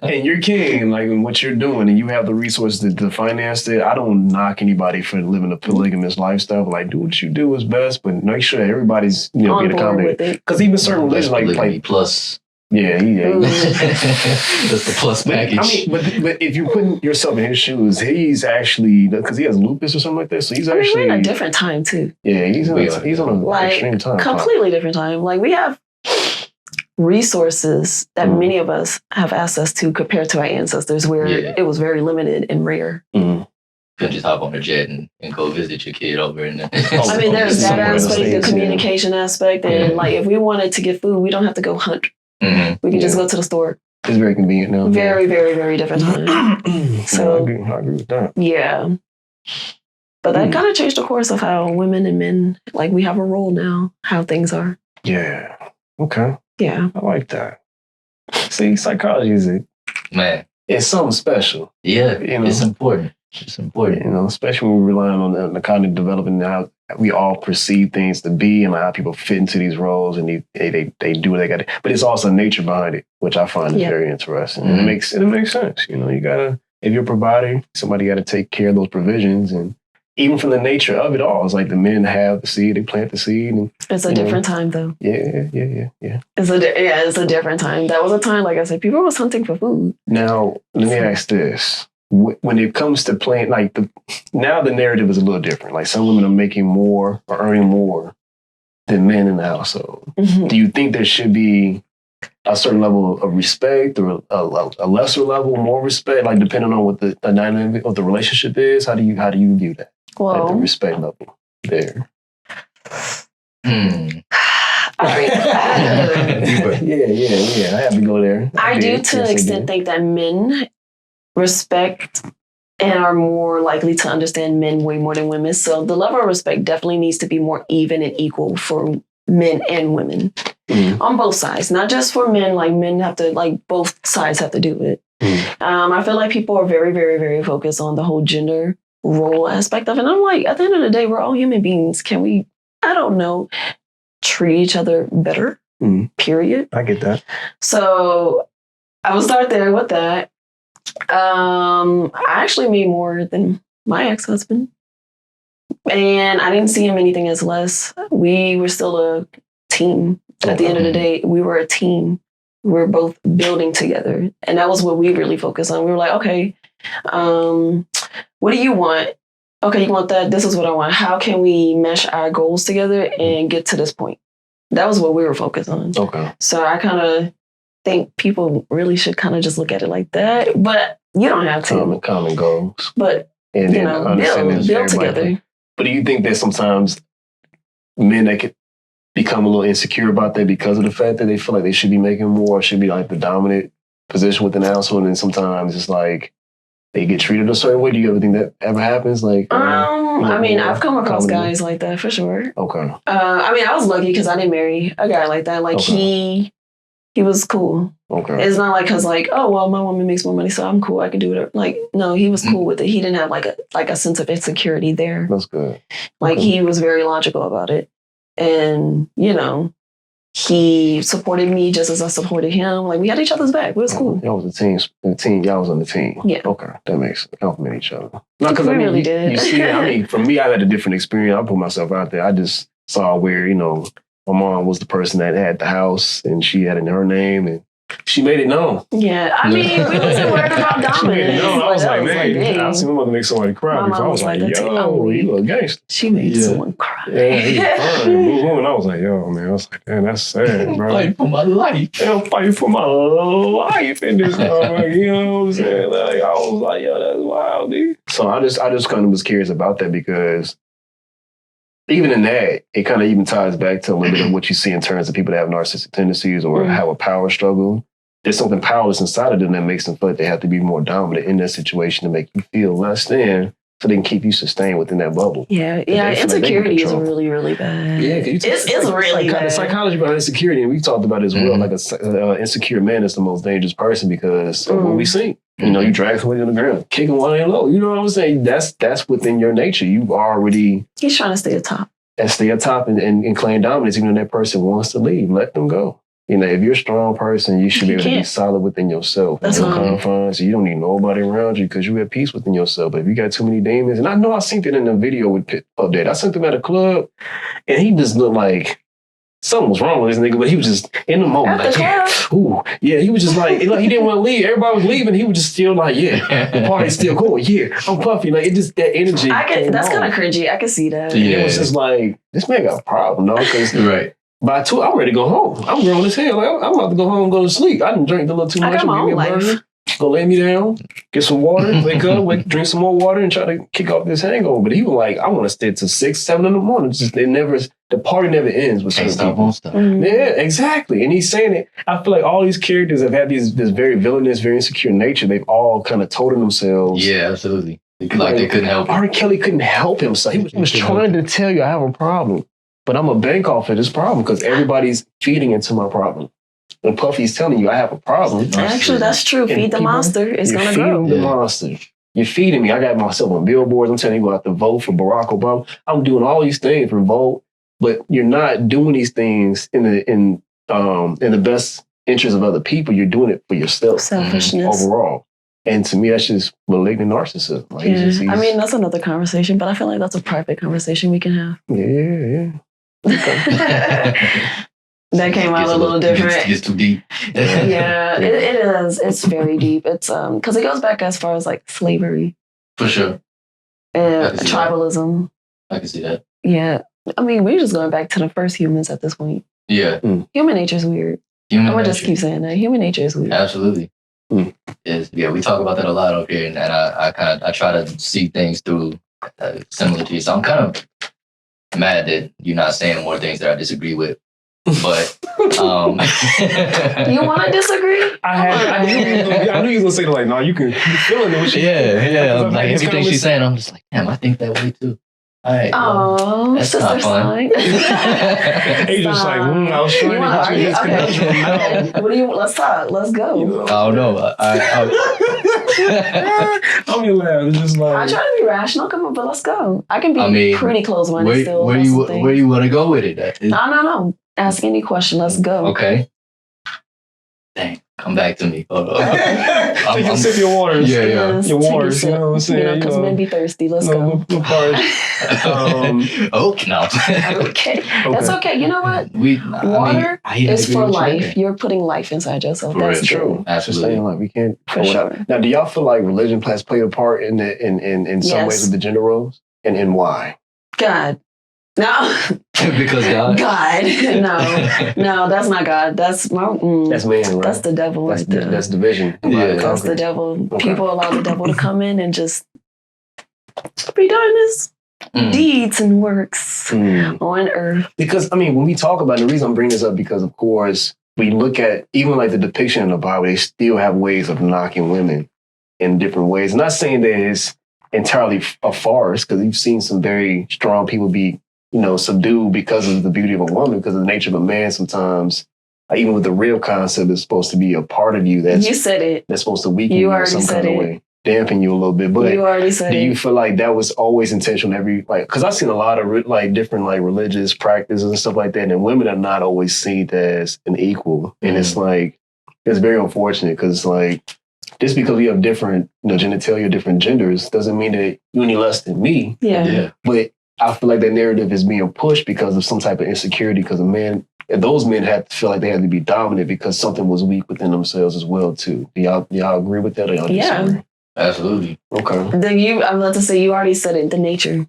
And you're king, like in what you're doing, and you have the resources to finance it. I don't knock anybody for living a polygamous lifestyle, but like do what you do is best, but make sure that everybody's being accommodated. Because even certain religions like plus. Yeah. That's the plus package. I mean, but if you're putting yourself in his shoes, he's actually, because he has lupus or something like that, so he's actually... we're in a different time, too. Yeah, he's on an extreme time. Completely different time. Like, we have resources that many of us have access to compared to our ancestors, where it was very limited and rare. You can just hop on a jet and go visit your kid over in I mean, there's that aspect, the communication aspect, and like, if we wanted to get food, we don't have to go hunt. We can just go to the store. It's very convenient now. Very, very, very different time. So I agree with that. Yeah. But that kind of changed the course of how women and men, like we have a role now, how things are. Yeah. Okay. Yeah. I like that. See, psychology it's something special. Yeah. It's important. It's important. Especially when we're relying on the cognitive development and how we all perceive things to be and how people fit into these roles and they do what they got to. But it's also nature behind it, which I find very interesting. And it makes sense. You gotta, if you're a provider, somebody got to take care of those provisions. And even from the nature of it all, it's like the men have the seed, they plant the seed. And it's a different time, though. Yeah. It's a different time. That was a time, like I said, people was hunting for food. Now, let me ask this. When it comes to playing, now the narrative is a little different. Like some women are making more or earning more than men in the household. Do you think there should be a certain level of respect or a lesser level, more respect, like depending on what the dynamic of the relationship is? How do you view that? Well, like the respect level there. Yeah. I have to go there. I do to an extent think that men respect and are more likely to understand men way more than women. So the level of respect definitely needs to be more even and equal for men and women on both sides. Not just for men, like men have to, like both sides have to do it. I feel like people are very, very, very focused on the whole gender role aspect of it. And I'm like, at the end of the day, we're all human beings. Can we, I don't know, treat each other better? Period. I get that. So I will start there with that. I actually made more than my ex-husband. And I didn't see him anything as less. We were still a team. At the end of the day, we were a team. We were both building together. And that was what we really focused on. We were like, okay, what do you want? Okay, you want that? This is what I want. How can we mesh our goals together and get to this point? That was what we were focused on. Okay. So I kind of think people really should kind of just look at it like that. But you don't have to. Common goals. But, and you know, build together. But do you think that sometimes men that could become a little insecure about that because of the fact that they feel like they should be making more, should be like the dominant position within the household, and then sometimes it's like they get treated a certain way? Do you ever think that ever happens? Like, I mean, I've come across guys like that for sure. Okay. I mean, I was lucky because I didn't marry a guy like that. Like he was cool. Okay. It's not like because like, oh well, my woman makes more money, so I'm cool. I can do whatever. Like, no, he was cool with it. He didn't have like a sense of insecurity there. That's good. Like he was very logical about it, and you know, he supported me just as I supported him. Like we had each other's back. It was cool. Y'all was a team. Y'all was on the team. Yeah. Okay, that makes sense. Compliment each other. No, because I mean, really did. You see, I mean, for me, I had a different experience. I put myself out there. I just saw where my mom was the person that had the house, and she had it in her name, and she made it known. Yeah, I mean, we wasn't worried about dominance. I was like, man, I seen my mother make somebody cry before. I was like, yo, you a gangster. She made someone cry. Yeah, he was fine. And I was like, yo, man, I was like, damn, that's sad, bro. I'm fighting for my life. I'm fighting for my life in this moment. You know what I'm saying? Like, I was like, yo, that's wild, dude. So I just kind of was curious about that because even in that, it kind of even ties back to a little bit of what you see in terms of people that have narcissistic tendencies or have a power struggle. There's something powerless inside of them that makes them feel like they have to be more dominant in that situation to make you feel less than, so they can keep you sustained within that bubble. Yeah. Insecurity is really, really bad. Yeah, it's really bad. The psychology behind insecurity, and we talked about it as well. Like an insecure man is the most dangerous person because of what we see. You know, you drag somebody on the ground, kick them while they're low. You know what I'm saying? That's within your nature. You've already... He's trying to stay atop. And stay atop and claim dominance, even when that person wants to leave. Let them go. You know, if you're a strong person, you should be able to be solid within yourself. That's your confines. You don't need nobody around you because you're at peace within yourself. But if you got too many demons, and I know I seen it in the video with Pit Update. I sent him at a club, and he just looked like something was wrong with this nigga, but he was just in the moment, he was just like he didn't want to leave. Everybody was leaving, he was just still like, the party's still going. Yeah, I'm puffy. Like it just that energy. That's kind of cringy. I can see that. Yeah, it was just like this man got a problem, though. Because by 2, I'm ready to go home. I'm grown as hell. Like, I'm about to go home and go to sleep. I didn't drink a little too much. I got my own life. Go lay me down, get some water, wake up, drink some more water, and try to kick off this hangover. But he was like, I want to stay till 6, 7 in the morning. The party never ends with certain people. Yeah, exactly. And he's saying it. I feel like all these characters have had this very villainous, very insecure nature. They've all kind of told themselves. Yeah, absolutely. Like they couldn't help it. R. Kelly couldn't help himself. He was trying to tell you I have a problem, but I'm a bank off of this problem because everybody's feeding into my problem. When Puffy's telling you I have a problem. Actually, that's true. Feed the monster. It's going to grow. You're feeding the monster. You're feeding me. I got myself on billboards. I'm telling you, I have to vote for Barack Obama. I'm doing all these things for vote, but you're not doing these things in the best interest of other people. You're doing it for yourself. Selfishness. Overall. And to me, that's just malignant narcissism. Like I mean, that's another conversation, but I feel like that's a private conversation we can have. Yeah. Okay. That came out a little different. It's too deep. Yeah, it is. It's very deep. It's because it goes back as far as like slavery. For sure. And tribalism. I can see that. Yeah. I mean, we're just going back to the first humans at this point. Yeah. Human nature's weird. I'm gonna just keep saying that. Human nature is weird. Absolutely. Yeah, we talk about that a lot up here, and I try to see things through similar to you. So I'm kind of mad that you're not saying more things that I disagree with. But you want to disagree? I knew you was gonna say like, no, you feeling it. Yeah. I'm like everything she's saying, I'm just like, damn, I think that way too. All right. Oh, that's not fun. He's just like, I was trying to get you his connection. Okay. What do you? Let's talk. Let's go. I don't know. I'm your laugh. It's just like I try to be rational. Come on, but let's go. I can be pretty close-minded still. Where you want to go with it? No. Ask any question. Let's go. Okay. Dang. Come back to me. Hold on. Take a sip of your waters. Yeah. Your waters, you know what I'm saying? Because men be thirsty. Let's go. No party. Okay, no. Okay. That's okay. You know what? Water is for life. You're putting life inside yourself. That's true. Absolutely. Like we can't. For sure. Now, do y'all feel like religion has played a part in some ways with the gender roles, and why? God. No. Because God. No, that's not God. That's my. That's man, right? That's the devil. That's division. Yeah, that's the devil. Okay. People allow the devil to come in and just be doing his deeds and works on earth. Because when we talk about it, the reason I'm bringing this up because of course we look at even like the depiction in the Bible, they still have ways of knocking women in different ways. I'm not saying that it's entirely a farce because you've seen some very strong people be subdued because of the beauty of a woman, because of the nature of a man sometimes, even with the real concept is supposed to be a part of you that's you said it. That's supposed to weaken you in some kind of way, dampen you a little bit. But you already said do you feel like that was always intentional because I've seen a lot of different religious practices and stuff like that, and women are not always seen as an equal. And it's it's very unfortunate because just because we have different genitalia, different genders doesn't mean that you're any less than me. Yeah. But I feel like that narrative is being pushed because of some type of insecurity, because those men had to feel like they had to be dominant because something was weak within themselves as well too. Do y'all agree with that? Or y'all disagree? Absolutely. Okay. I'm about to say you already said it. The nature.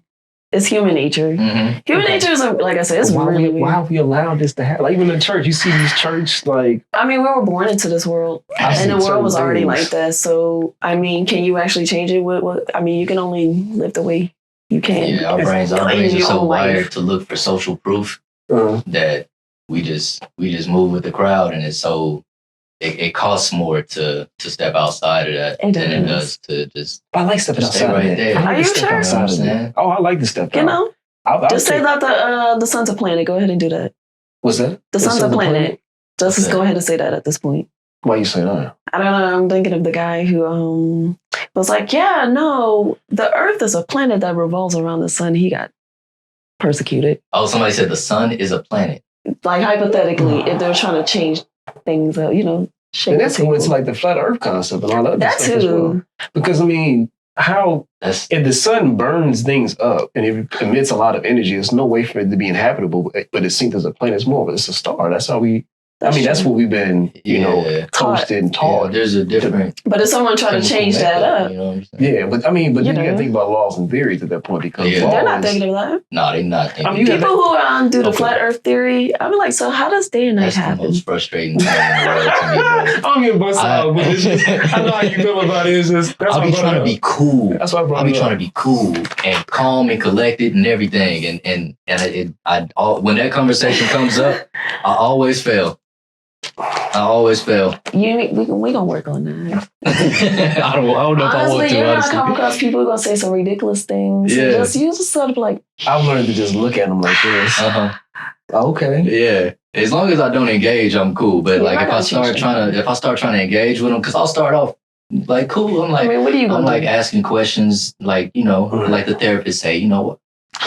It's human nature. Mm-hmm. Human nature is like I said, it's really weird. Why have we allowed this to happen? Like even in church, you see these church we were born into this world, and the world was already like that. So can you actually change it? You can only live the way you can. Yeah, our brains are so wired to look for social proof that we just move with the crowd, and it's so it costs more to step outside of that than it does to just. I like stepping outside right there. Are you sure? Oh, I like to step out. Just say that the sun's a planet. Go ahead and do that. What's that? The sun's a planet. Just go ahead and say that at this point. Why you say that? I don't know. I'm thinking of the guy who was like, yeah, no, the Earth is a planet that revolves around the sun. He got persecuted. Oh, somebody said the sun is a planet. Like hypothetically, if they're trying to change things up, shape. And that's going to the flat Earth concept and all that. That stuff too. As well. Because if the sun burns things up and it emits a lot of energy, there's no way for it to be inhabitable. But it's seen as a planet. It's a star. That's how we. That's what we've been, coached and taught. Yeah, there's a different. But if someone trying to change that up, but you got to think about laws and theories at that point because they're not thinking of that. No, they're not thinking. People who do the flat Earth theory, I'm like, so how does day and night happen? That's the most frustrating thing in the world to me, bro. I'm getting busted out, but I know how you feel about it. I'll be trying to be cool. That's why I'll be trying to be cool and calm and collected and everything. And when that conversation comes up, I always fail. We gonna work on that. I don't know if I want to. You're gonna come across people who are gonna say some ridiculous things. Yeah. You just sort of like. I've learned to just look at them like this. Okay. Yeah. As long as I don't engage, I'm cool. But if I start trying to engage with them, because I'll start off like cool. I'm like, what are you? I'm like asking questions, like like the therapist say,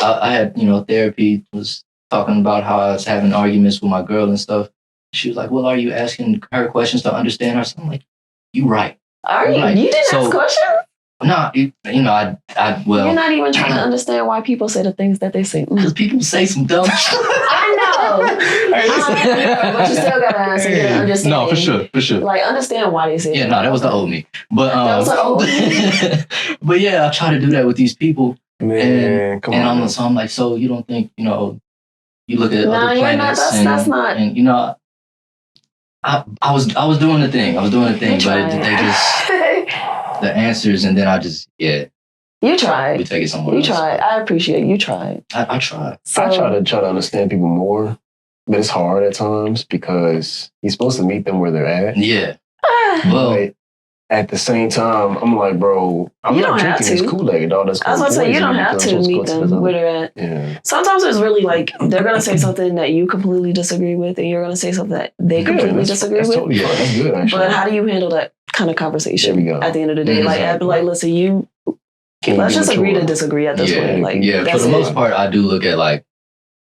I had therapy was talking about how I was having arguments with my girl and stuff. She was like, well, are you asking her questions to understand her? So I'm like, you right. Are you? Right. You didn't ask questions? No, You're not even trying to understand why people say the things that they say. Because people say some dumb shit. I know. But you still gotta understand. No, for sure. Like, understand why they say that. Yeah, no, that was the old me. But, that was the old me? But yeah, I try to do that with these people. Man, come on. So I'm like, so you don't think, you look at other planets that's not. And I was doing the thing. But they just the answers, and then You tried. We take it somewhere. You else. tried. I appreciate you tried. I tried. So, I try to understand people more, but it's hard at times because you're supposed to meet them where they're at. Yeah. Well, but at the same time, I'm like, bro, I'm not drinking this Kool-Aid, dog. That's I was going to say, you don't have to meet them where they're at. Yeah. Sometimes it's really like, they're going to say something that you completely disagree with, and you're going to say something that they completely disagree with. Totally fine. That's good, actually. But how do you handle that kind of conversation at the end of the day? Like, I'd be like, listen, let's just agree to disagree at this point. Like, for the most part, I do look at like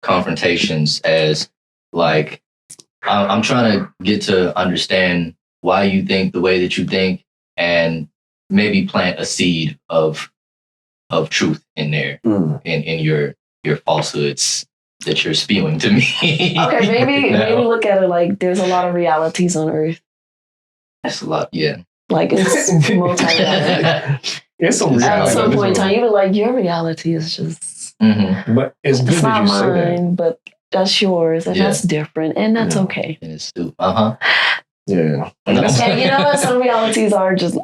confrontations as like, I'm trying to get to understand why you think the way that you think, and maybe plant a seed of truth in there, in your falsehoods that you're spewing to me. Okay, maybe look at it like there's a lot of realities on Earth. That's a lot, yeah. Like it's multi-reality. It's some reality. At some point in time, you be like, your reality is just. But it's good that you say that. But that's yours, and that's different, and that's okay. And it's still, Yeah. And you know what? Some realities are just.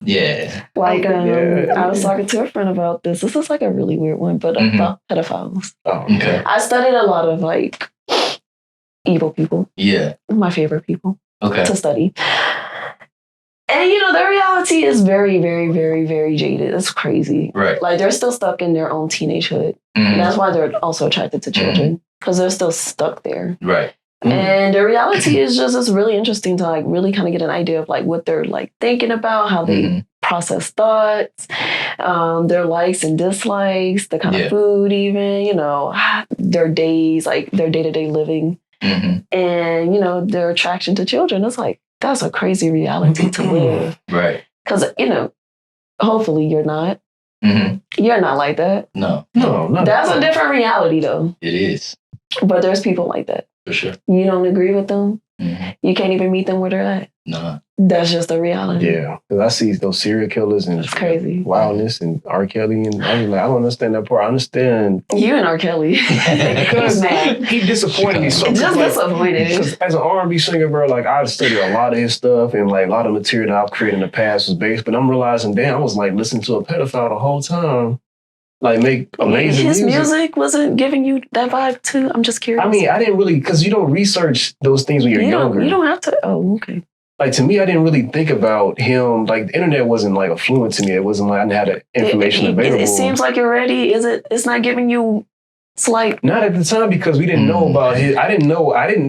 Yeah. Like, I was talking to a friend about this. This is like a really weird one, but about pedophiles. Oh, okay. I studied a lot of like evil people. Yeah. My favorite people. Okay. To study. And, you know, their reality is very, very, very, very jaded. It's crazy. Right. Like, they're still stuck in their own teenagehood. And that's why they're also attracted to children. Because they're still stuck there. Right. And the reality is just, it's really interesting to like really kind of get an idea of like what they're like thinking about, how they process thoughts, their likes and dislikes, the kind of food even, you know, their days, like their day-to-day living. And, you know, their attraction to children. It's like, that's a crazy reality to live. Right. Because, you know, hopefully you're not. You're not like that. No. That's a different reality though. It is. But there's people like that. For sure. You don't agree with them. You can't even meet them where they're at. No. That's just the reality. Yeah. Because I see those serial killers and it's crazy. Wildness and R. Kelly. And I was like, I don't understand that part. I understand. You and R. Kelly. Because he disappointed me so much. Just disappointed. Because as an R&B singer, bro, like I've studied a lot of his stuff and like a lot of material that I've created in the past was based. But I'm realizing, damn, I was like listening to a pedophile the whole time. Like make amazing music. His music wasn't giving you that vibe too? I'm just curious. I mean, I didn't really, because you don't research those things when you're younger. You don't have to. Oh, okay. Like to me, I didn't really think about him. Like the internet wasn't like affluent to me. It wasn't like I didn't have the information available. It seems like you're ready. It's not giving you. It's like not at the time because we didn't know about his. I didn't know.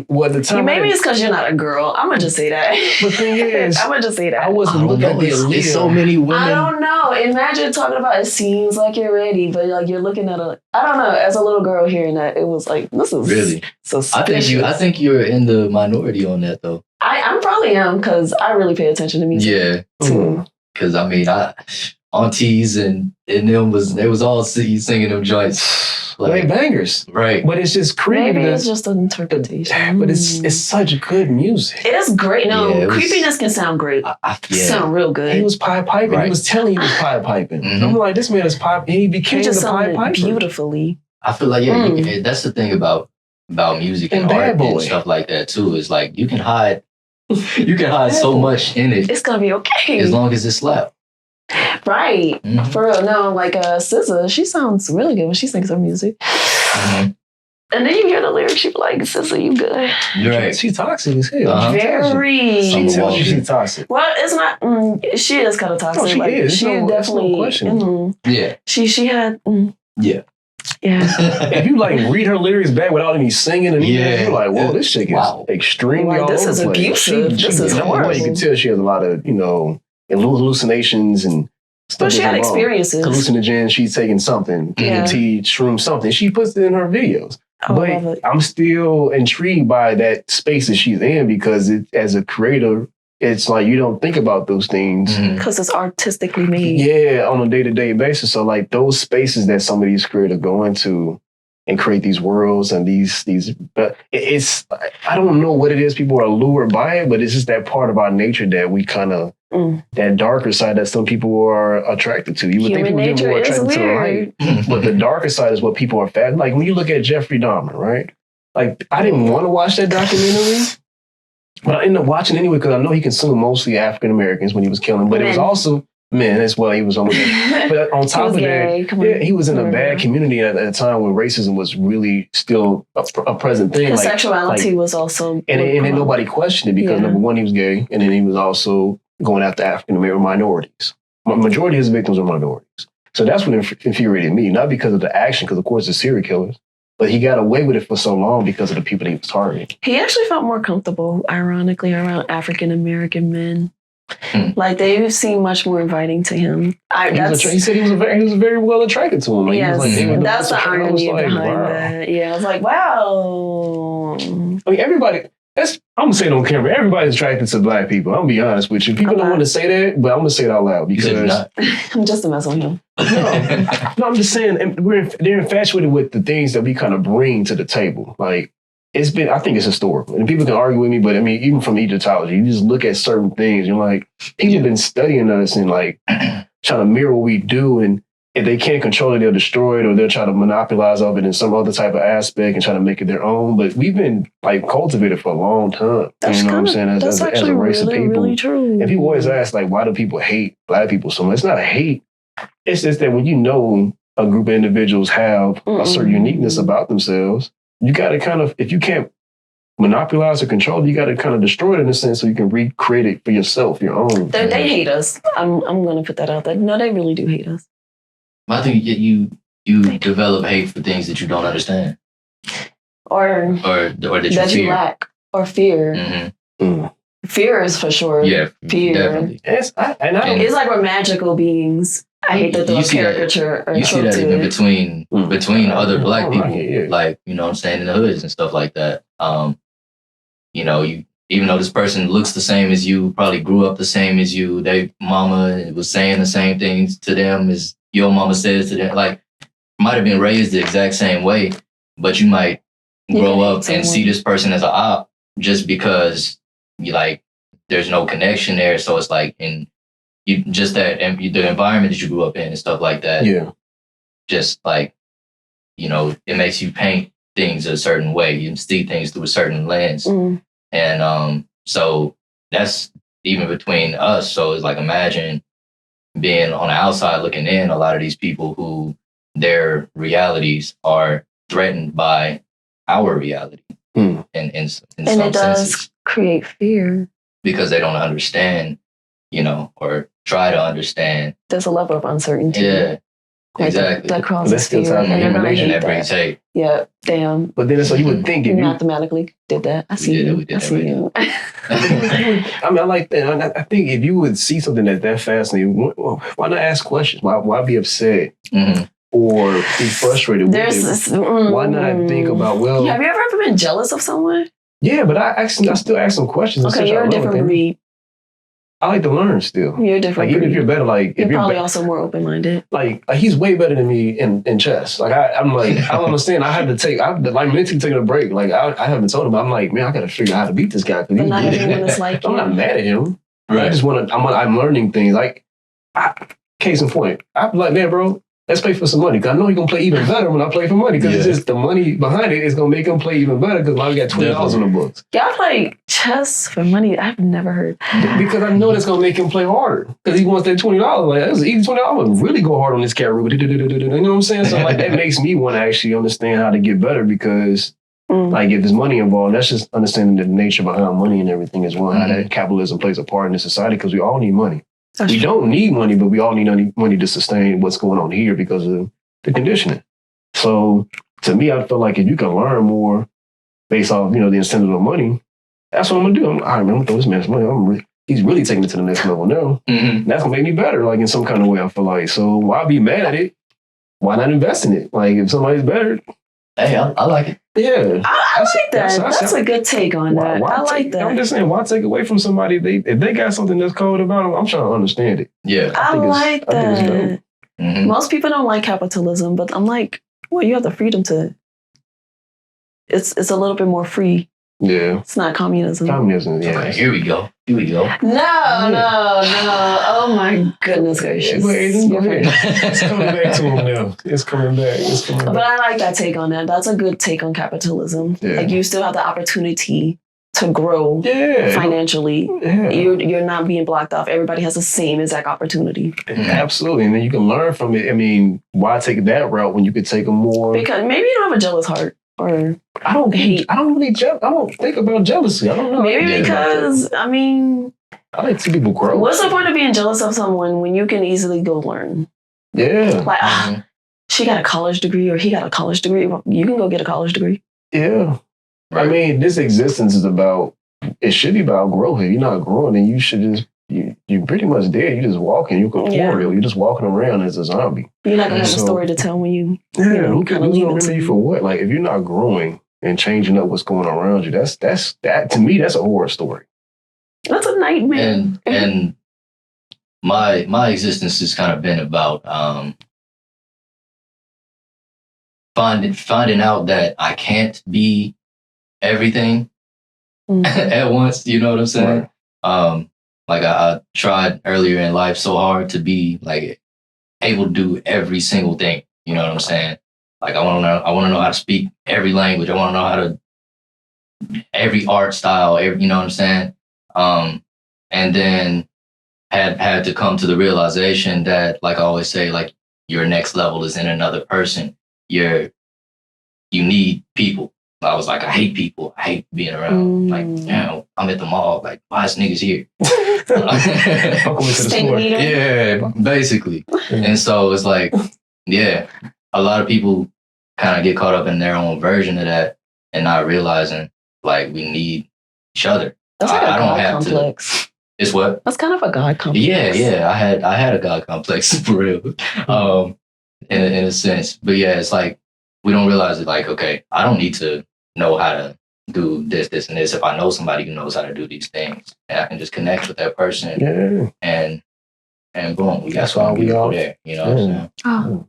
Well, at the time. Maybe it's because you're not a girl. I'm gonna just say that. But the thing is, I'm gonna just say that. I wasn't looking at There's so many women. I don't know. Imagine talking about it seems like you're ready, but like you're looking at a. I don't know. As a little girl hearing that, it was like this is really suspicious. I think you're in the minority on that though. I probably am because I really pay attention to music. Yeah. Too. Because I mean, aunties and them was all singing them joints. Like bangers. Right. But it's just creepy. Maybe it's just an interpretation. But it's such good music. It's great. No, creepiness can sound great. Sound real good. He was Pied Piping. Right. He was telling you he was Pied Piping. I'm like, this man is Pied. He became the Pied Piper. Beautifully. I feel like, that's the thing about music and art and stuff like that too. Is like you can hide so much in it. It's gonna be okay. As long as it slaps. Right. For real. No, like SZA, she sounds really good when she sings her music. And then you hear the lyrics, she be like, SZA, you good. Right. She toxic as hell. Very. She tells you she's toxic. Well, it's not, she is kind of toxic. No, she is. She definitely. No question. Yeah. She had. Yeah. If you like read her lyrics back without any singing and you're like, whoa, this chick is extremely all this is abusive. This is horrible. You can tell she has a lot of, hallucinations and stuff. But she had experiences. Hallucinogens, she's taking something, DMT, shroom, something. She puts it in her videos. But I'm still intrigued by that space that she's in because as a creator, it's like you don't think about those things. Because it's artistically made. Yeah, on a day-to-day basis. So like those spaces that some of these creators go into and create these worlds and these, but it's, I don't know what it is. People are lured by it, but it's just that part of our nature that we kind of, that darker side that some people are attracted to. You would think people get more attracted to the light, but the darker side is what people are fat. Like when you look at Jeffrey Dahmer, right? Like I didn't want to watch that documentary, But I ended up watching anyway because I know he consumed mostly African Americans when he was killing. But it was also men as well. He was almost. But on top of that, he was in a bad community at a time when racism was really still a present thing. His sexuality was also, and then nobody questioned it because number one, he was gay, and then he was also going after African American minorities. Majority of his victims are minorities. So that's what infuriated me, not because of the action, because of course the serial killers. But he got away with it for so long because of the people that he was targeting. He actually felt more comfortable, ironically, around African-American men. Like, they seem much more inviting to him. He said he was very well attracted to him. Like, yes, that's the irony behind that. Yeah, I was like, wow. I mean, everybody... I'm going to say it on camera. Everybody's attracted to black people. I'm going to be honest with you. People don't want to say that, but I'm going to say it out loud because... I'm just a mess on him. No, I'm just saying they're infatuated with the things that we kind of bring to the table. Like, I think it's historical. And people can argue with me, but I mean, even from Egyptology, you just look at certain things, you're like, people have been studying us and like trying to mirror what we do, and if they can't control it, they'll destroy it, or they'll try to monopolize of it in some other type of aspect and try to make it their own. But we've been like cultivated for a long time. That's you know what I'm saying? That's actually a race really, of people. Really true. And people always ask, like, why do people hate black people so much? It's not a hate. It's just that when you know a group of individuals have a certain uniqueness about themselves, you got to kind of, if you can't monopolize or control, you got to kind of destroy it in a sense so you can recreate it for yourself, your own. They hate us. I'm going to put that out there. No, they really do hate us. I think you develop hate for things that you don't understand, or that you lack, or fear. Mm-hmm. Fear is for sure. Yeah, fear. Definitely. It's like we're magical beings. I hate that they're caricature. You see that even between other black people, like, you know what I'm saying, in the hoods and stuff like that. You know, even though this person looks the same as you, probably grew up the same as you, their mama was saying the same things to them as your mama says to them, like, might have been raised the exact same way, but you might grow up and see this person as an op just because you like, there's no connection there. So it's like, and you just that, and the environment that you grew up in and stuff like that. Yeah. Just like, you know, it makes you paint things a certain way. You see things through a certain lens. And so that's even between us. So it's like, imagine being on the outside looking in, a lot of these people who their realities are threatened by our reality. In some it does senses. Create fear. Because they don't understand, you know, or try to understand. There's a level of uncertainty. Yeah, exactly. That causes fear. And that brings hate. Yeah, damn. But then so you would think if you mathematically did that. I see you. I see you. I mean, I like that. I think if you would see something that's that fascinating, why not ask questions? Why be upset? Or be frustrated with it? Why not think about, well... Have you ever been jealous of someone? Yeah, but I still ask some questions. Okay, you're a different breed. I like to learn still. You're a different breed. Even if you're better, like... You're probably also more open-minded. Like, he's way better than me in chess. Like, I'm like, I don't understand. I had to I'm mentally taking a break. Like, I haven't told him. I'm like, man, I got to figure out how to beat this guy. But not everyone is like I'm not mad at him. Right. I just want to... I'm learning things. Like, case in point, I'm like, man, bro, let's play for some money. Because I know he's going to play even better when I play for money. Because it's just the money behind it is going to make him play even better because I got $20 on the books. Y'all play chess for money? I've never heard. Because I know that's going to make him play harder. Because he wants that $20. Like, that's easy $20. I would really go hard on this cat. You know what I'm saying? So like that makes me want to actually understand how to get better because like if there's money involved, that's just understanding the nature behind money and everything as well. How that capitalism plays a part in this society because we all need money. We don't need money, but we all need money to sustain what's going on here because of the conditioning. So to me, I feel like if you can learn more based off, the incentive of money, that's what I'm going to do. I'm going to throw this man some money. He's really taking it to the next level now. And that's going to make me better, like in some kind of way, I feel like. So why be mad at it? Why not invest in it? Like if somebody's better. Hey, I like it. Yeah. I like that. That's a good take on that. I like that. I'm just saying, why take away from somebody? If they got something that's cold about them, I'm trying to understand it. Yeah. I like that. Most people don't like capitalism, but I'm like, well, you have the freedom to. It's a little bit more free. Yeah. It's not communism. Communism, yeah. Okay, here we go. No. Oh my goodness gracious. It's coming back to him now. It's coming back. But I like that take on that. That's a good take on capitalism. Yeah. Like you still have the opportunity to grow financially. Yeah. You're not being blocked off. Everybody has the same exact opportunity. Absolutely. And then you can learn from it. I mean, why take that route when you could take a more... Because maybe you don't have a jealous heart. Or I don't think about jealousy. I don't know. Maybe because, I mean... I like to see people grow. What's the point of being jealous of someone when you can easily go learn? Yeah. Like, she got a college degree or he got a college degree. You can go get a college degree. Yeah. I mean, this existence is about, it should be about growth. If you're not growing, then you should just, you're pretty much dead. You're just walking. You're corporeal. You're just walking around as a zombie. You're not going to have a story to tell when you, who's going to remember you for what? Like, if you're not growing and changing up what's going on around you, that to me, that's a horror story. That's a nightmare. And my existence has kind of been about finding out that I can't be everything at once. You know what I'm saying? Right. Like I tried earlier in life so hard to be like able to do every single thing. You know what I'm saying? Like I want to know how to speak every language. I want to know how to every art style. You know what I'm saying? And then had to come to the realization that, like I always say, like your next level is in another person. You need people. I was like, I hate people. I hate being around. Like, I'm at the mall. Like, why is niggas here? Yeah, basically. And so it's like, a lot of people kind of get caught up in their own version of that and not realizing like we need each other. That's like a God complex. It's what? That's kind of a God complex. Yeah. I had a God complex for real. In a sense. But yeah, it's like we don't realize it. Like, okay, I don't need to know how to do this, and this. If I know somebody who knows how to do these things, and I can just connect with that person, and boom, we got some people there. You know what I'm saying? Oh,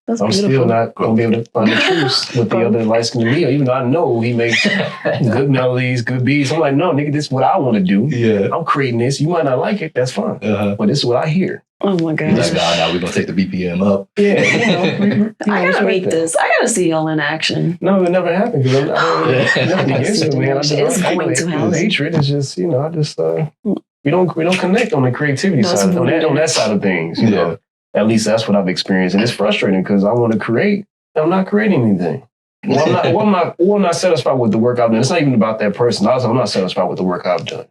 that's I'm beautiful. still not gonna be able to find the truth with the other light skinned Leo, even though I know he makes good melodies, good beats. I'm like, no, nigga, this is what I want to do. Yeah, I'm creating this. You might not like it, that's fine. But this is what I hear. Oh my God. He's like, now we're gonna take the BPM up. Yeah, I gotta meet this. I gotta see y'all in action. No, it never happened because I'm nothing against it, man. It's going to happen. Hatred is just, I just we don't connect on the creativity side, on that side of things. You know, at least that's what I've experienced, and it's frustrating because I want to create, and I'm not creating anything. I'm not satisfied with the work I've done. It's not even about that person. I'm not satisfied with the work I've done.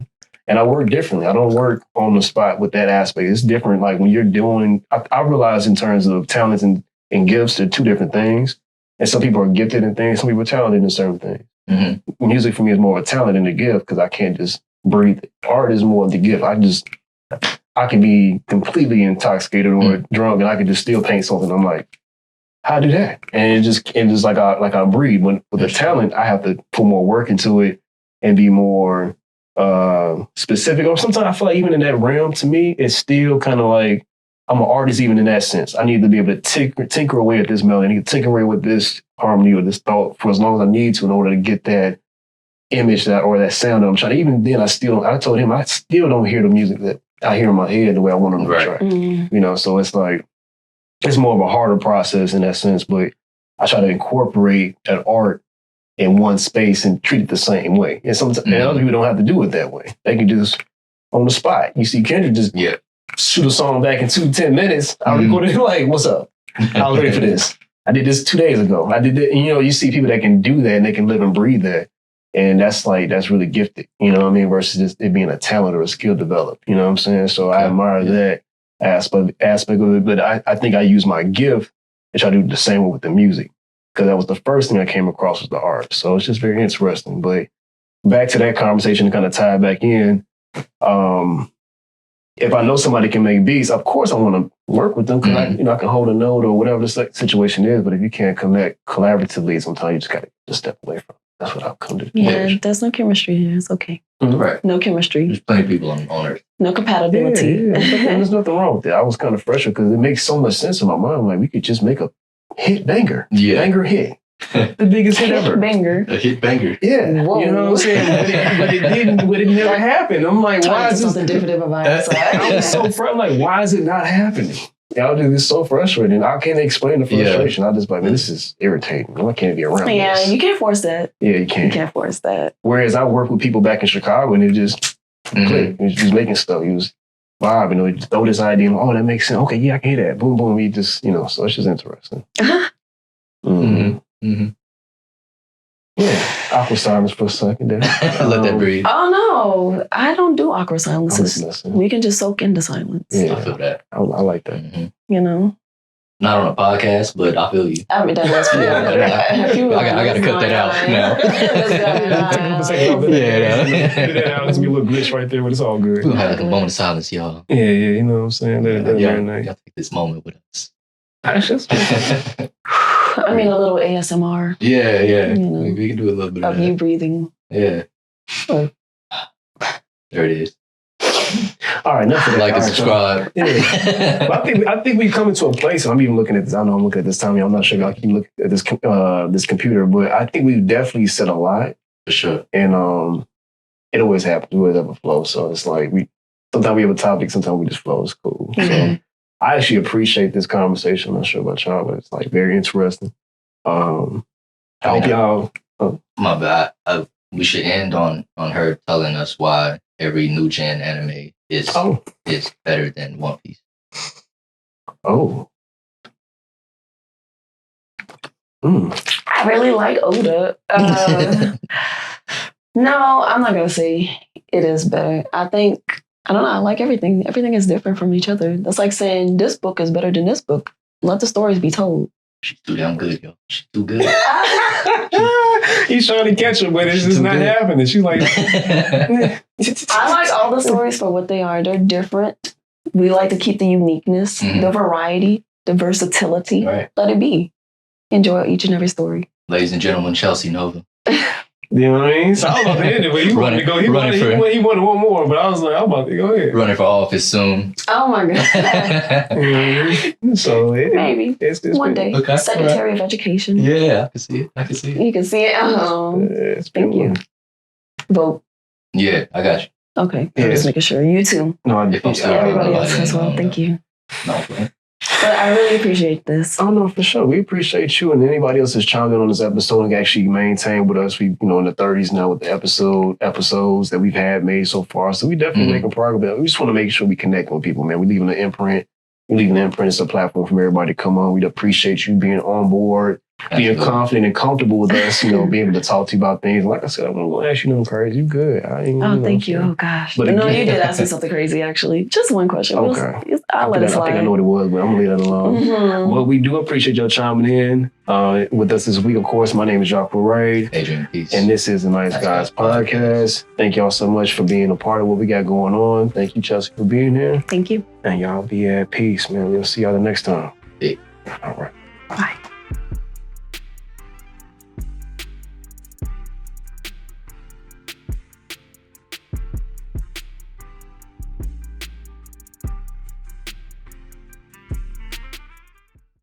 And I work differently. I don't work on the spot with that aspect. It's different. Like when you're doing, I realize in terms of talents and gifts, they're two different things. And some people are gifted in things. Some people are talented in certain things. Mm-hmm. Music for me is more of a talent than a gift because I can't just breathe it. Art is more of the gift. I can be completely intoxicated or drunk and I can just still paint something. I'm like, how do that? And it's just like I breathe. With the talent, I have to put more work into it and be more specific. Or sometimes I feel like even in that realm, to me, it's still kind of like I'm an artist even in that sense. I need to be able to tinker away at this melody. I need to tinker away with this harmony or this thought for as long as I need to in order to get that image or that sound that I'm trying to. Even then, I told him I still don't hear the music that I hear in my head the way I want them to try. Mm-hmm. So it's like, it's more of a harder process in that sense, but I try to incorporate that art in one space and treat it the same way. And sometimes and other people don't have to do it that way. They can just on the spot. You see Kendrick just shoot a song back in 10 minutes. I recorded it like, what's up? I was ready for this. I did this 2 days ago. I did it. And, you see people that can do that and they can live and breathe that. And that's really gifted, you know what I mean? Versus just it being a talent or a skill developed, you know what I'm saying? So I admire that aspect of it. But I think I use my gift and try to do the same with the music. Because that was the first thing I came across was the art. So it's just very interesting. But back to that conversation to kind of tie back in, if I know somebody can make beats, of course I want to work with them because I can hold a note or whatever the situation is. But if you can't connect collaboratively, sometimes you just got to step away from it. That's what I've come to. Yeah, there's no chemistry here. It's okay. Mm-hmm. Right. No chemistry. There's plenty of people on Earth. No compatibility. Yeah. There's nothing wrong with that. I was kind of frustrated because it makes so much sense in my mind. Like we could just make a hit banger. Yeah. Banger hit. The biggest hit ever. Banger. A hit banger. Yeah. Whoa. You know what I'm saying? But it didn't. But it never happened. I'm like, why is this something different about I was so frustrated. I'm like, why is it not happening? Y'all do this so frustrating. I can't explain the frustration. I just like, man, this is irritating. I can't be around this. You can't force that. Yeah, you can't. You can't force that. Whereas I work with people back in Chicago and it just clicked. He was just making stuff. He was vibing. You know, just throw this idea. Oh, that makes sense. Okay, yeah, I can hear that. Boom, boom. He just, you know, so it's just interesting. Yeah, awkward silence for a second there. Let that breathe. Oh no, I don't do awkward silences. We can just soak into silence. Yeah, I feel that. I like that. You know, not on a podcast, but I feel you. I mean, that was I got to cut that out now. Edit that out. It's gonna be a little glitch right there, but it's all good. We'll have like a moment of silence, y'all. Yeah, you know what I'm saying. That's very nice. Y'all take this moment with us. I mean, a little ASMR. Yeah. You know, we can do a little bit of you breathing. Yeah. There it is. All right, enough of that. Like and subscribe. Yeah. I think we've come into a place, and I'm even looking at this. I know I'm looking at this time. I'm not sure if I can look at this this computer, but I think we've definitely said a lot. For sure. And it always happens. We always have a flow. So it's like sometimes we have a topic, sometimes we just flow. It's cool. So I actually appreciate this conversation. I'm not sure about y'all, but it's like very interesting. I hope y'all. My bad. We should end on her telling us why every new gen anime is better than One Piece. Oh. I really like Oda. No, I'm not gonna say it is better. I don't know. I like everything. Everything is different from each other. That's like saying this book is better than this book. Let the stories be told. She's too damn good, yo. She's too good. He's trying to catch her, but it's just not happening. She's like, I like all the stories for what they are. They're different. We like to keep the uniqueness, the variety, the versatility. Right. Let it be. Enjoy each and every story. Ladies and gentlemen, Chelsea Nova. You know what I mean? So I was about to end it, but he wanted to go. He wanted one more, but I was like, I'm about to go ahead. Running for office soon. Oh my God. So maybe it's one day. Okay. Secretary of Education. Yeah, I can see it. You can see it. Thank you. Vote. Yeah, I got you. Okay. I'm just making sure. You too. No, everybody else as well. Thank you. No, okay. But I really appreciate this. Oh no, for sure. We appreciate you and anybody else that's chimed in on this episode and actually maintained with us. We, in the 30s now with the episodes that we've had made so far. So we definitely making progress. We just want to make sure we connect with people, man. We're leaving an imprint. It's a platform for everybody to come on. We'd appreciate you being on board, being confident and comfortable with us, being able to talk to you about things. Like I said, I'm going to ask you nothing crazy. You good. Thank you. Oh, gosh. But no, you did ask me something crazy, actually. Just one question. Okay. I'll let it slide. I think I know what it was, but I'm going to leave that alone. Well, we do appreciate y'all chiming in with us this week. Of course, my name is Jacques Ray. Adrian Peace. And this is the Nice Guys Podcast. Thank y'all so much for being a part of what we got going on. Thank you, Chelsea, for being here. Thank you. And y'all be at peace, man. We'll see y'all the next time. Yeah. All right.